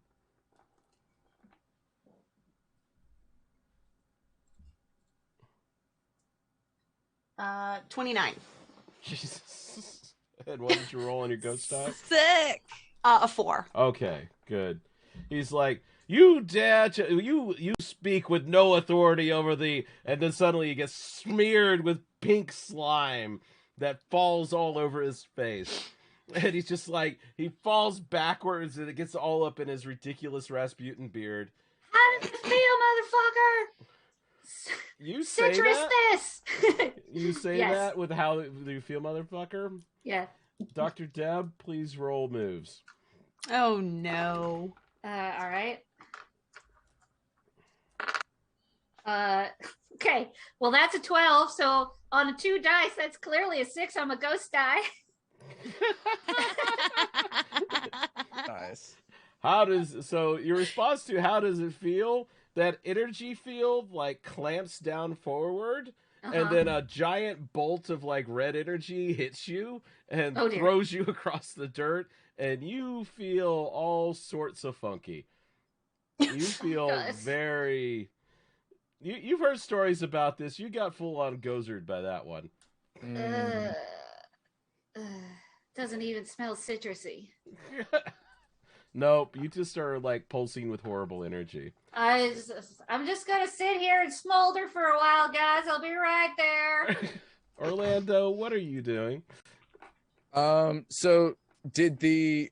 29. Jesus. And what did you roll on your ghost die? Sick. A 4. Okay, good. He's like, "You dare to, you speak with no authority over the," and then suddenly he gets smeared with pink slime that falls all over his face. And he's just like, he falls backwards and it gets all up in his ridiculous Rasputin beard. How does it feel, motherfucker? You say Citrus that? this. You say Yes. that with how do you feel, motherfucker? Yeah. Dr. Deb, please roll moves. Oh, no. All right. Okay. Well, that's a 12. So on a 2 dice, that's clearly a 6 on my ghost die. Nice. So your response to how does it feel? That energy field like clamps down forward, and then a giant bolt of like red energy hits you and Oh, dear. throws you across the dirt, and you feel all sorts of funky. You feel Yes. very. You've heard stories about this. You got full on gozered by that one. Doesn't even smell citrusy. Nope, you just are like pulsing with horrible energy. I'm just gonna sit here and smolder for a while, guys. I'll be right there. Orlando, what are you doing? So did the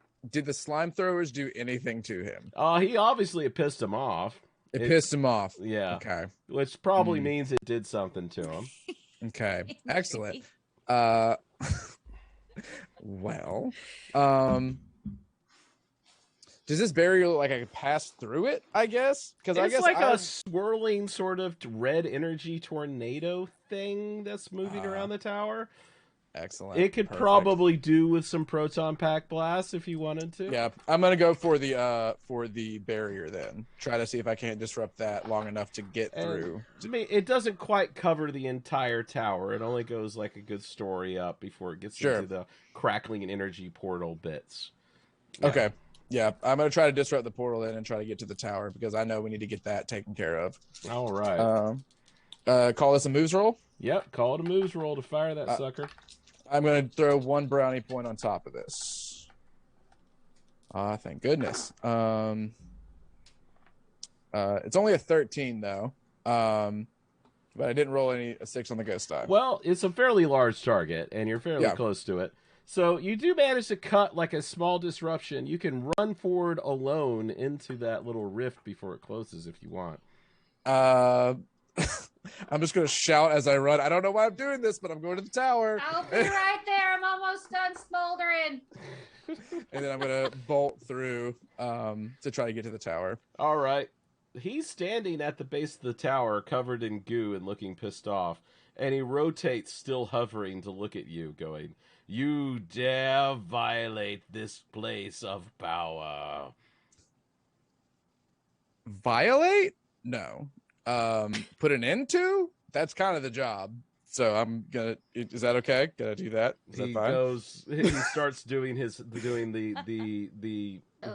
slime throwers do anything to him? He obviously pissed him off. It pissed him off. Yeah. Okay. Which probably means it did something to him. Okay. Excellent. Well, does this barrier look like I could pass through it? I guess because I It's guess like a swirling sort of red energy tornado thing that's moving around the tower. Excellent. It could probably do with some proton pack blasts if you wanted to. Yeah, I'm gonna go for the barrier then. Try to see if I can't disrupt that long enough to get through. I mean, it doesn't quite cover the entire tower. It only goes like a good story up before it gets into the crackling energy portal bits. Yeah. Okay. Yeah, I'm gonna try to disrupt the portal then and try to get to the tower because I know we need to get that taken care of. All right. Call this a moves roll. Yep. Call it a moves roll to fire that sucker. I'm going to throw 1 brownie point on top of this. Thank goodness. It's only a 13, though. But I didn't roll a 6 on the ghost die. Well, it's a fairly large target, and you're fairly close to it. So you do manage to cut like a small disruption. You can run forward alone into that little rift before it closes if you want. I'm just going to shout as I run. I don't know why I'm doing this, but I'm going to the tower. I'll be right there. I'm almost done smoldering. And then I'm going to bolt through to try to get to the tower. All right. He's standing at the base of the tower covered in goo and looking pissed off. And he rotates, still hovering, to look at you, going, "You dare violate this place of power." Violate? No. Put an end to? That's kind of the job. So I'm gonna. Is that okay? Gonna do that? Is that fine? He starts doing the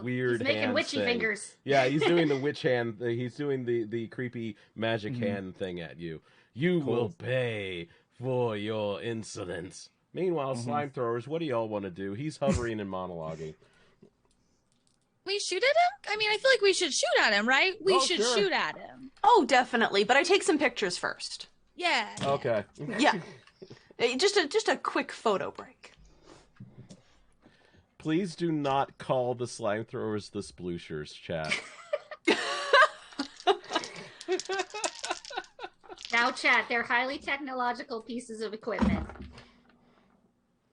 weird. He's making hand witchy thing. fingers. Yeah, he's doing the witch hand. He's doing the creepy magic hand thing at you. You will pay for your insolence. Meanwhile, slime throwers, what do y'all want to do? He's hovering and monologuing. We shoot at him? I mean, I feel like we should shoot at him, right? We should shoot at him. Oh, definitely. But I take some pictures first. Yeah. Okay. Yeah. Just a quick photo break. Please do not call the slime throwers the splooshers, chat. Now, chat, they're highly technological pieces of equipment.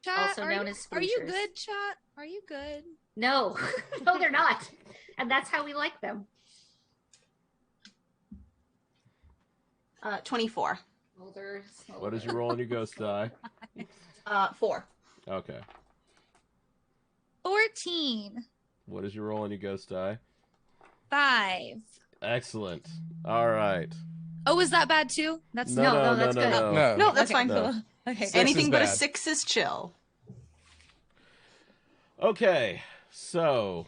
Chat, Also known as Are you spooshers. good, chat? Are you good? No. No, they're not. And that's how we like them. 24. Smolder. What is your roll on your ghost die? 4. Okay. 14. What is your roll on your ghost die? 5. Excellent. All right. Oh, is that bad too? That's No, that's good. No, that's Okay, fine. cool. Okay. Anything but a bad. 6 is chill. Okay, so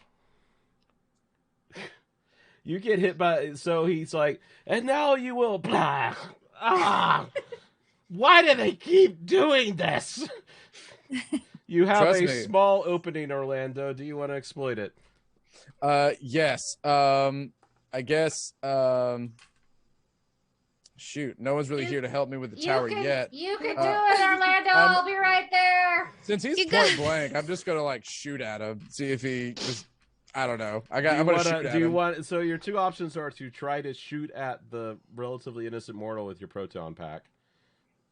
you get hit by. So he's like, and now you will. Blah. Why do they keep doing this? You have Trust a me. small opening, Orlando. Do you want to exploit it? Yes. I guess. Shoot, no one's really here to help me with the tower yet. You can do it, Orlando. I'll be right there. Since he's point blank, I'm just gonna like shoot at him, see if he just. I don't know. I'm gonna shoot at him. So your two options are to try to shoot at the relatively innocent mortal with your proton pack.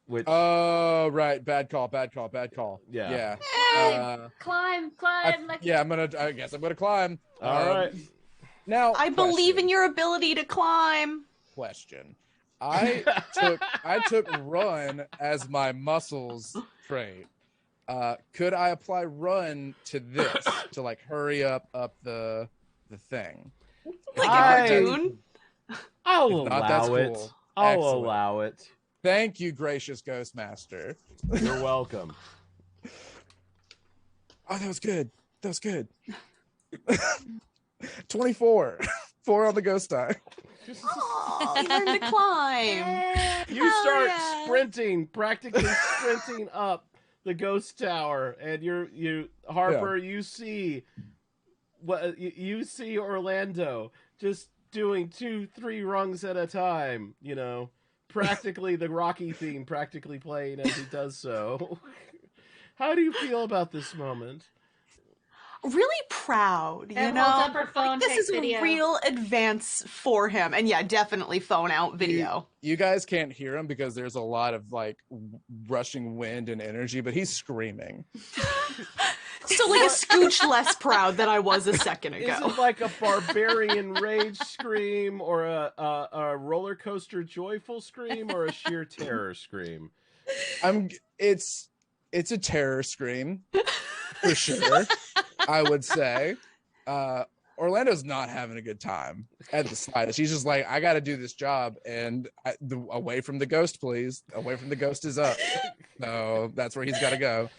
Which, oh, right. Bad call. Yeah. Hey, climb. I guess I'm gonna climb. All right. Now I believe in your ability to climb. Question. I took run as my muscles trait. Could I apply run to this to like hurry up the thing? Like a cartoon? I'll If not, that's allow it. cool. I'll Excellent. allow it. Thank you, gracious Ghostmaster. You're welcome. Oh, that was good. 24. 4 on the ghost die. Oh, you learned to climb. You start yeah. practically sprinting up the ghost tower, and Harper, you see you see Orlando just doing 2-3 rungs at a time, practically the Rocky theme practically playing as he does so. How do you feel about this moment? Really proud, And holds up her phone, this takes is video. a real advance for him. And yeah, definitely phone out video. You guys can't hear him because there's a lot of like rushing wind and energy, but he's screaming. So like a scooch less proud than I was a second Is ago. it like a barbarian rage scream, or a roller coaster joyful scream, or a sheer terror scream? It's a terror scream, for sure. I would say. Orlando's not having a good time at the slightest. He's just like, I got to do this job, and away from the ghost, please. Away from the ghost is up. So that's where he's got to go.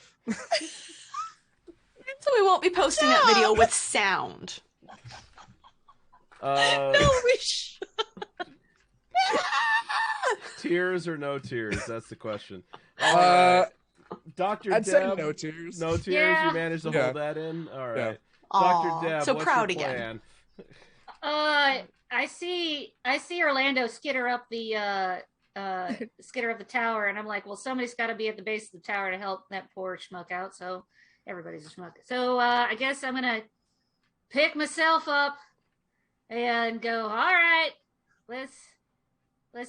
So we won't be posting that video with sound. No, we should. Tears or no tears? That's the question. Dr. I'd Deb, say no tears. No tears. Yeah. You managed to hold that in. All right, Aw, Dr. Deb. so what's proud your again. plan? I see Orlando skitter up the tower, and I'm like, well, somebody's got to be at the base of the tower to help that poor schmuck out. So everybody's a schmuck. So I guess I'm gonna pick myself up and go. All right, let's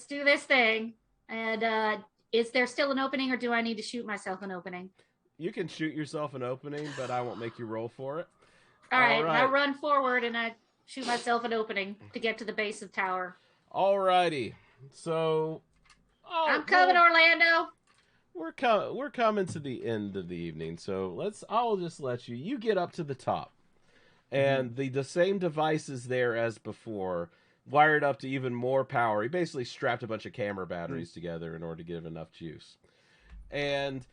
do this thing. And is there still an opening, or do I need to shoot myself an opening? You can shoot yourself an opening, but I won't make you roll for it. All right. I run forward and I shoot myself an opening to get to the base of the tower. Alrighty. So I'm coming, Orlando. We're coming to the end of the evening, so I'll just let you get up to the top. And the same device is there as before, wired up to even more power. He basically strapped a bunch of camera batteries together in order to give enough juice. And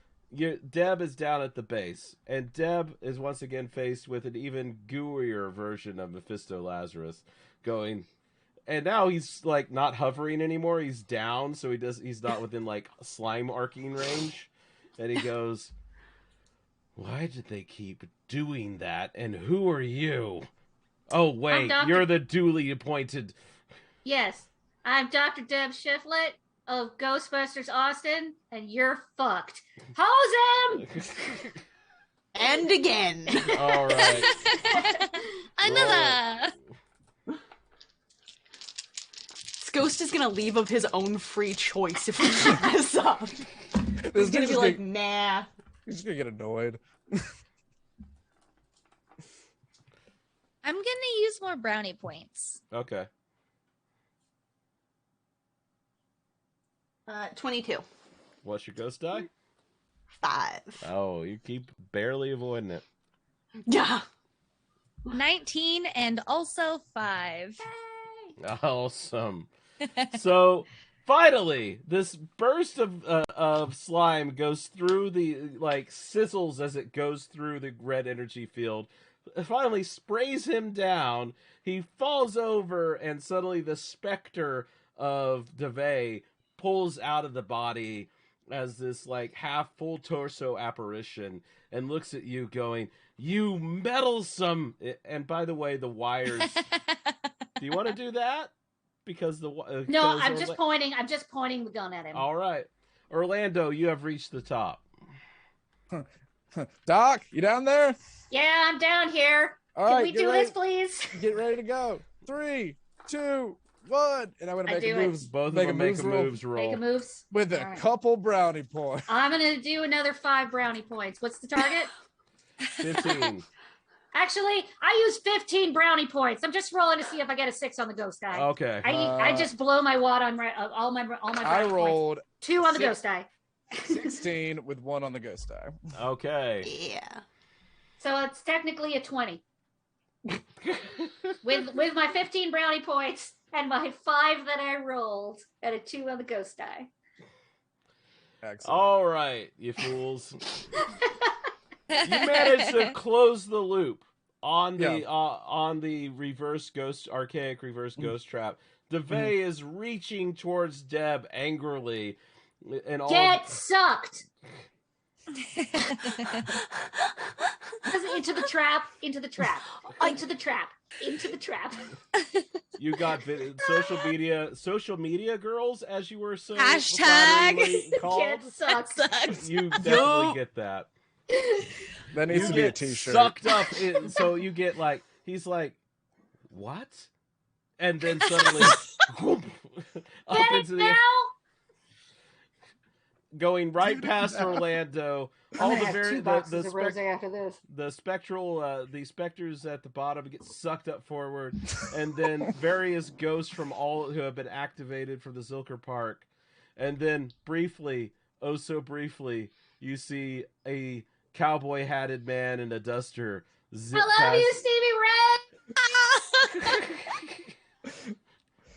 Deb is down at the base, and Deb is once again faced with an even gooier version of Mephisto Lazarus going, and now he's like not hovering anymore. He's down, so he's not within like slime arcing range. And he goes, "Why did they keep doing that? And who are you? Oh wait, you're the duly appointed." Yes, I'm Dr. Deb Shiflett of Ghostbusters Austin, and you're fucked. Hose him! And again. All right. Another. This ghost is gonna leave of his own free choice if we keep this up. He's gonna be like, nah. He's just gonna get annoyed. I'm gonna use more brownie points. Okay. 22. What's your ghost die? 5. Oh, you keep barely avoiding it. Yeah. 19 and also 5. Awesome. So finally, this burst of slime goes through the sizzles as it goes through the red energy field. It finally sprays him down. He falls over, and suddenly the specter of DeVay pulls out of the body as this half full torso apparition and looks at you going, "You meddlesome!" And by the way, the wires. Do you want to do that? Because no, I'm just pointing. I'm just pointing the gun at him. All right, Orlando, you have reached the top. Doc, you down there? Yeah, I'm down here. All Can we do this, please? Get ready to go. 3, 2, 1, and I'm gonna make a moves. Both of them make a moves roll. Make a moves with a couple brownie points. I'm gonna do another 5 brownie points. What's the target? 15. Actually, I use 15 brownie points. I'm just rolling to see if I get a 6 on the ghost die. Okay. I just blow my wad on all my brownie I rolled points. 2 on the ghost die. 16 with 1 on the ghost die. Okay. Yeah. So it's technically a 20. with my 15 brownie points and my 5 that I rolled and a 2 on the ghost die. Excellent. All right, you fools. You managed to close the loop on the reverse ghost, archaic reverse ghost trap. DeVay is reaching towards Deb angrily, and all get sucked. Into the trap, into the trap, into the trap, into the trap. You got social media girls, as you were so hashtag called. Get sucked. You definitely get that. That needs to be a t-shirt. Sucked up, so you get he's like, what? And then suddenly, whoop, up Get into it the now? Going right past Orlando. All the very after this. The spectral the specters at the bottom get sucked up forward, and then various ghosts from all who have been activated from the Zilker Park, and then briefly, oh so briefly, you see a cowboy hatted man in a duster zip I love past. you, Stevie Ray.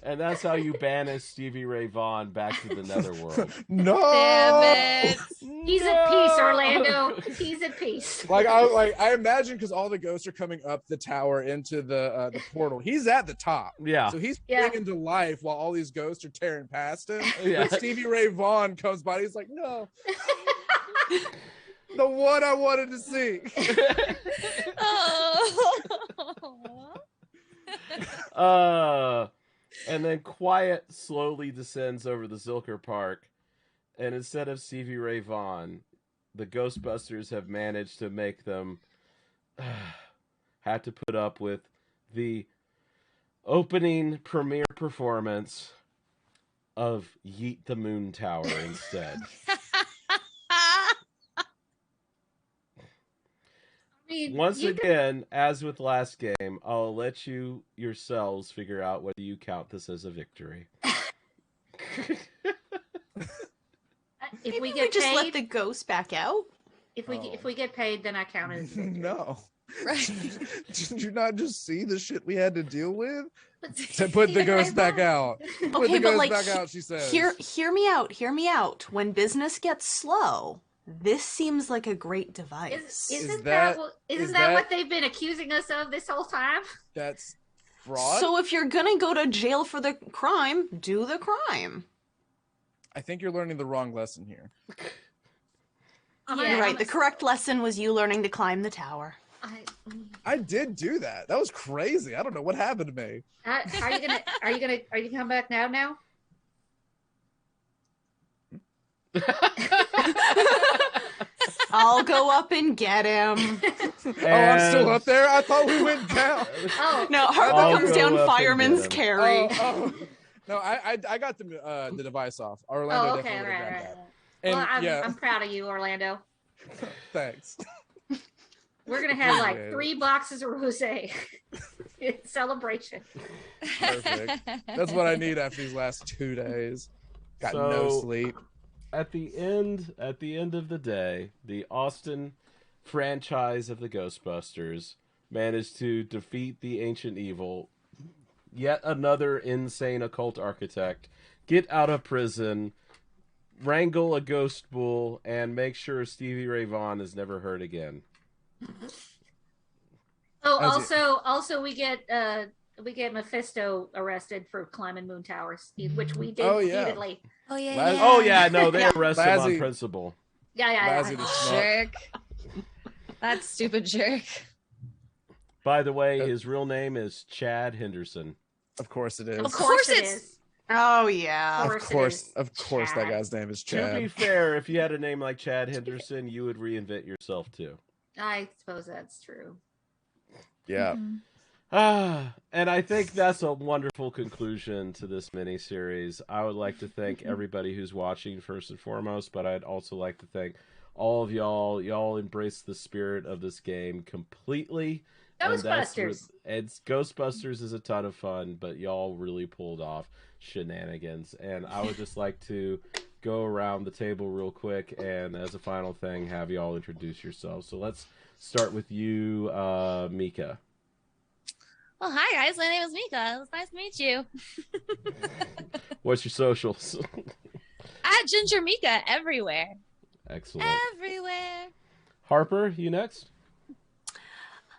And that's how you banish Stevie Ray Vaughan back to the netherworld. No, Damn it. He's at peace, Orlando. He's at peace. I imagine because all the ghosts are coming up the tower into the portal. He's at the top. Yeah. So he's bringing to life while all these ghosts are tearing past him. Yeah. And Stevie Ray Vaughan comes by. He's like, no. The one I wanted to see. And then quiet slowly descends over the Zilker Park, and instead of Stevie Ray Vaughan, the Ghostbusters have managed to make them have to put up with the opening premiere performance of Yeet the Moon Tower instead. Once again, as with last game, I'll let you yourselves figure out whether you count this as a victory. If we just let the ghost back out. If we get paid, then I count it as a victory. No. Right. Did you not just see the shit we had to deal with to put the ghost back out? Put the ghost back out, she says. Hear me out. When business gets slow, this seems like a great device. Isn't that what they've been accusing us of this whole time? That's fraud. So if you're gonna go to jail for the crime, do the crime. I think you're learning the wrong lesson here. You're right. The correct lesson was you learning to climb the tower. I did do that. That was crazy. I don't know what happened to me. Are you gonna come back now? I'll go up and get him. Oh, I'm still up there? I thought we went down. Oh no, Harper comes down fireman's carry. No, I got the device off. Orlando definitely would have grabbed that. And, well, I'm proud of you, Orlando. Thanks. We're gonna have like 3 boxes of rosé in celebration. Perfect. That's what I need after these last 2 days. Got no sleep. At the end of the day, the Austin franchise of the Ghostbusters managed to defeat the ancient evil, yet another insane occult architect, get out of prison, wrangle a ghost bull, and make sure Stevie Ray Vaughan is never heard again. Oh, also we get Mephisto arrested for climbing moon towers, which we did repeatedly. Oh yeah. Oh yeah, no, they arrested him on principle. Yeah. Jerk. That stupid jerk. By the way, his real name is Chad Henderson. Of course it is. Of course it is. Oh yeah. Of course that guy's name is Chad. To be fair, if you had a name like Chad Henderson, you would reinvent yourself too. I suppose that's true. Yeah. And I think that's a wonderful conclusion to this miniseries. I would like to thank everybody who's watching first and foremost, but I'd also like to thank all of y'all. Y'all embraced the spirit of this game completely. Ghostbusters. Ghostbusters is a ton of fun, but y'all really pulled off shenanigans. And I would just like to go around the table real quick and, as a final thing, have y'all introduce yourselves. So let's start with you, Mika. Well, hi guys, my name is Mika. It was nice to meet you. What's your socials? At Ginger Mika everywhere. Excellent. Everywhere. Harper, you next?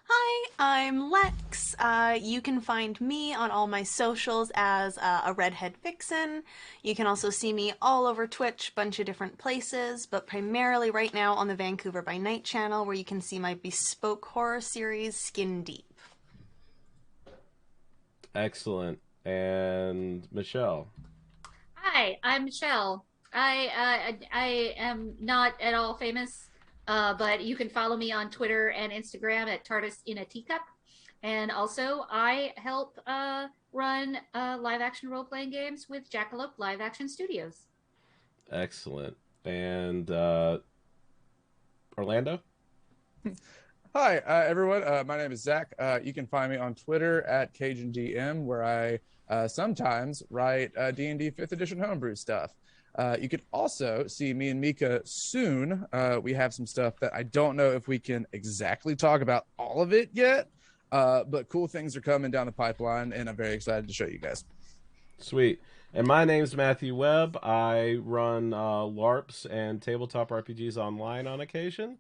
Hi, I'm Lex. You can find me on all my socials as a redhead vixen. You can also see me all over Twitch, bunch of different places, but primarily right now on the Vancouver by Night channel, where you can see my bespoke horror series, Skin Deep. Excellent. And Michelle? Hi, I'm Michelle. I am not at all famous, but you can follow me on Twitter and Instagram at TARDIS in a Teacup. And also, I help run live-action role-playing games with Jackalope Live Action Studios. Excellent. And Orlando? Hi, everyone. My name is Zach. You can find me on Twitter at CajunDM, where I sometimes write D&D 5th edition homebrew stuff. You can also see me and Mika soon. We have some stuff that I don't know if we can exactly talk about all of it yet, but cool things are coming down the pipeline, and I'm very excited to show you guys. Sweet. And my name's Matthew Webb. I run LARPs and tabletop RPGs online on occasion,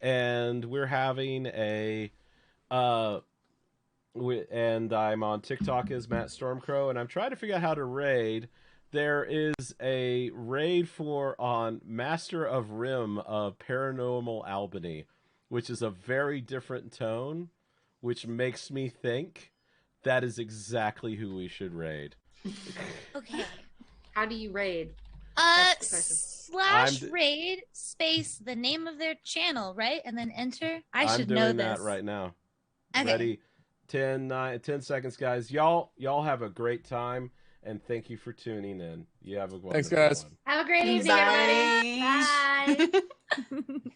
and we're having a and I'm on TikTok as Matt Stormcrow, and I'm trying to figure out how to raid. There is a raid on Master of Rim of Paranormal Albany, which is a very different tone, which makes me think that is exactly who we should raid. Okay. How do you raid? / raid space the name of their channel, right? And then enter. I should know this. I'm doing that right now. Okay. Ready? 10 seconds, guys. Y'all have a great time, and thank you for tuning in. You have a wonderful Thanks, guys. one. Have a great evening, everybody. Bye.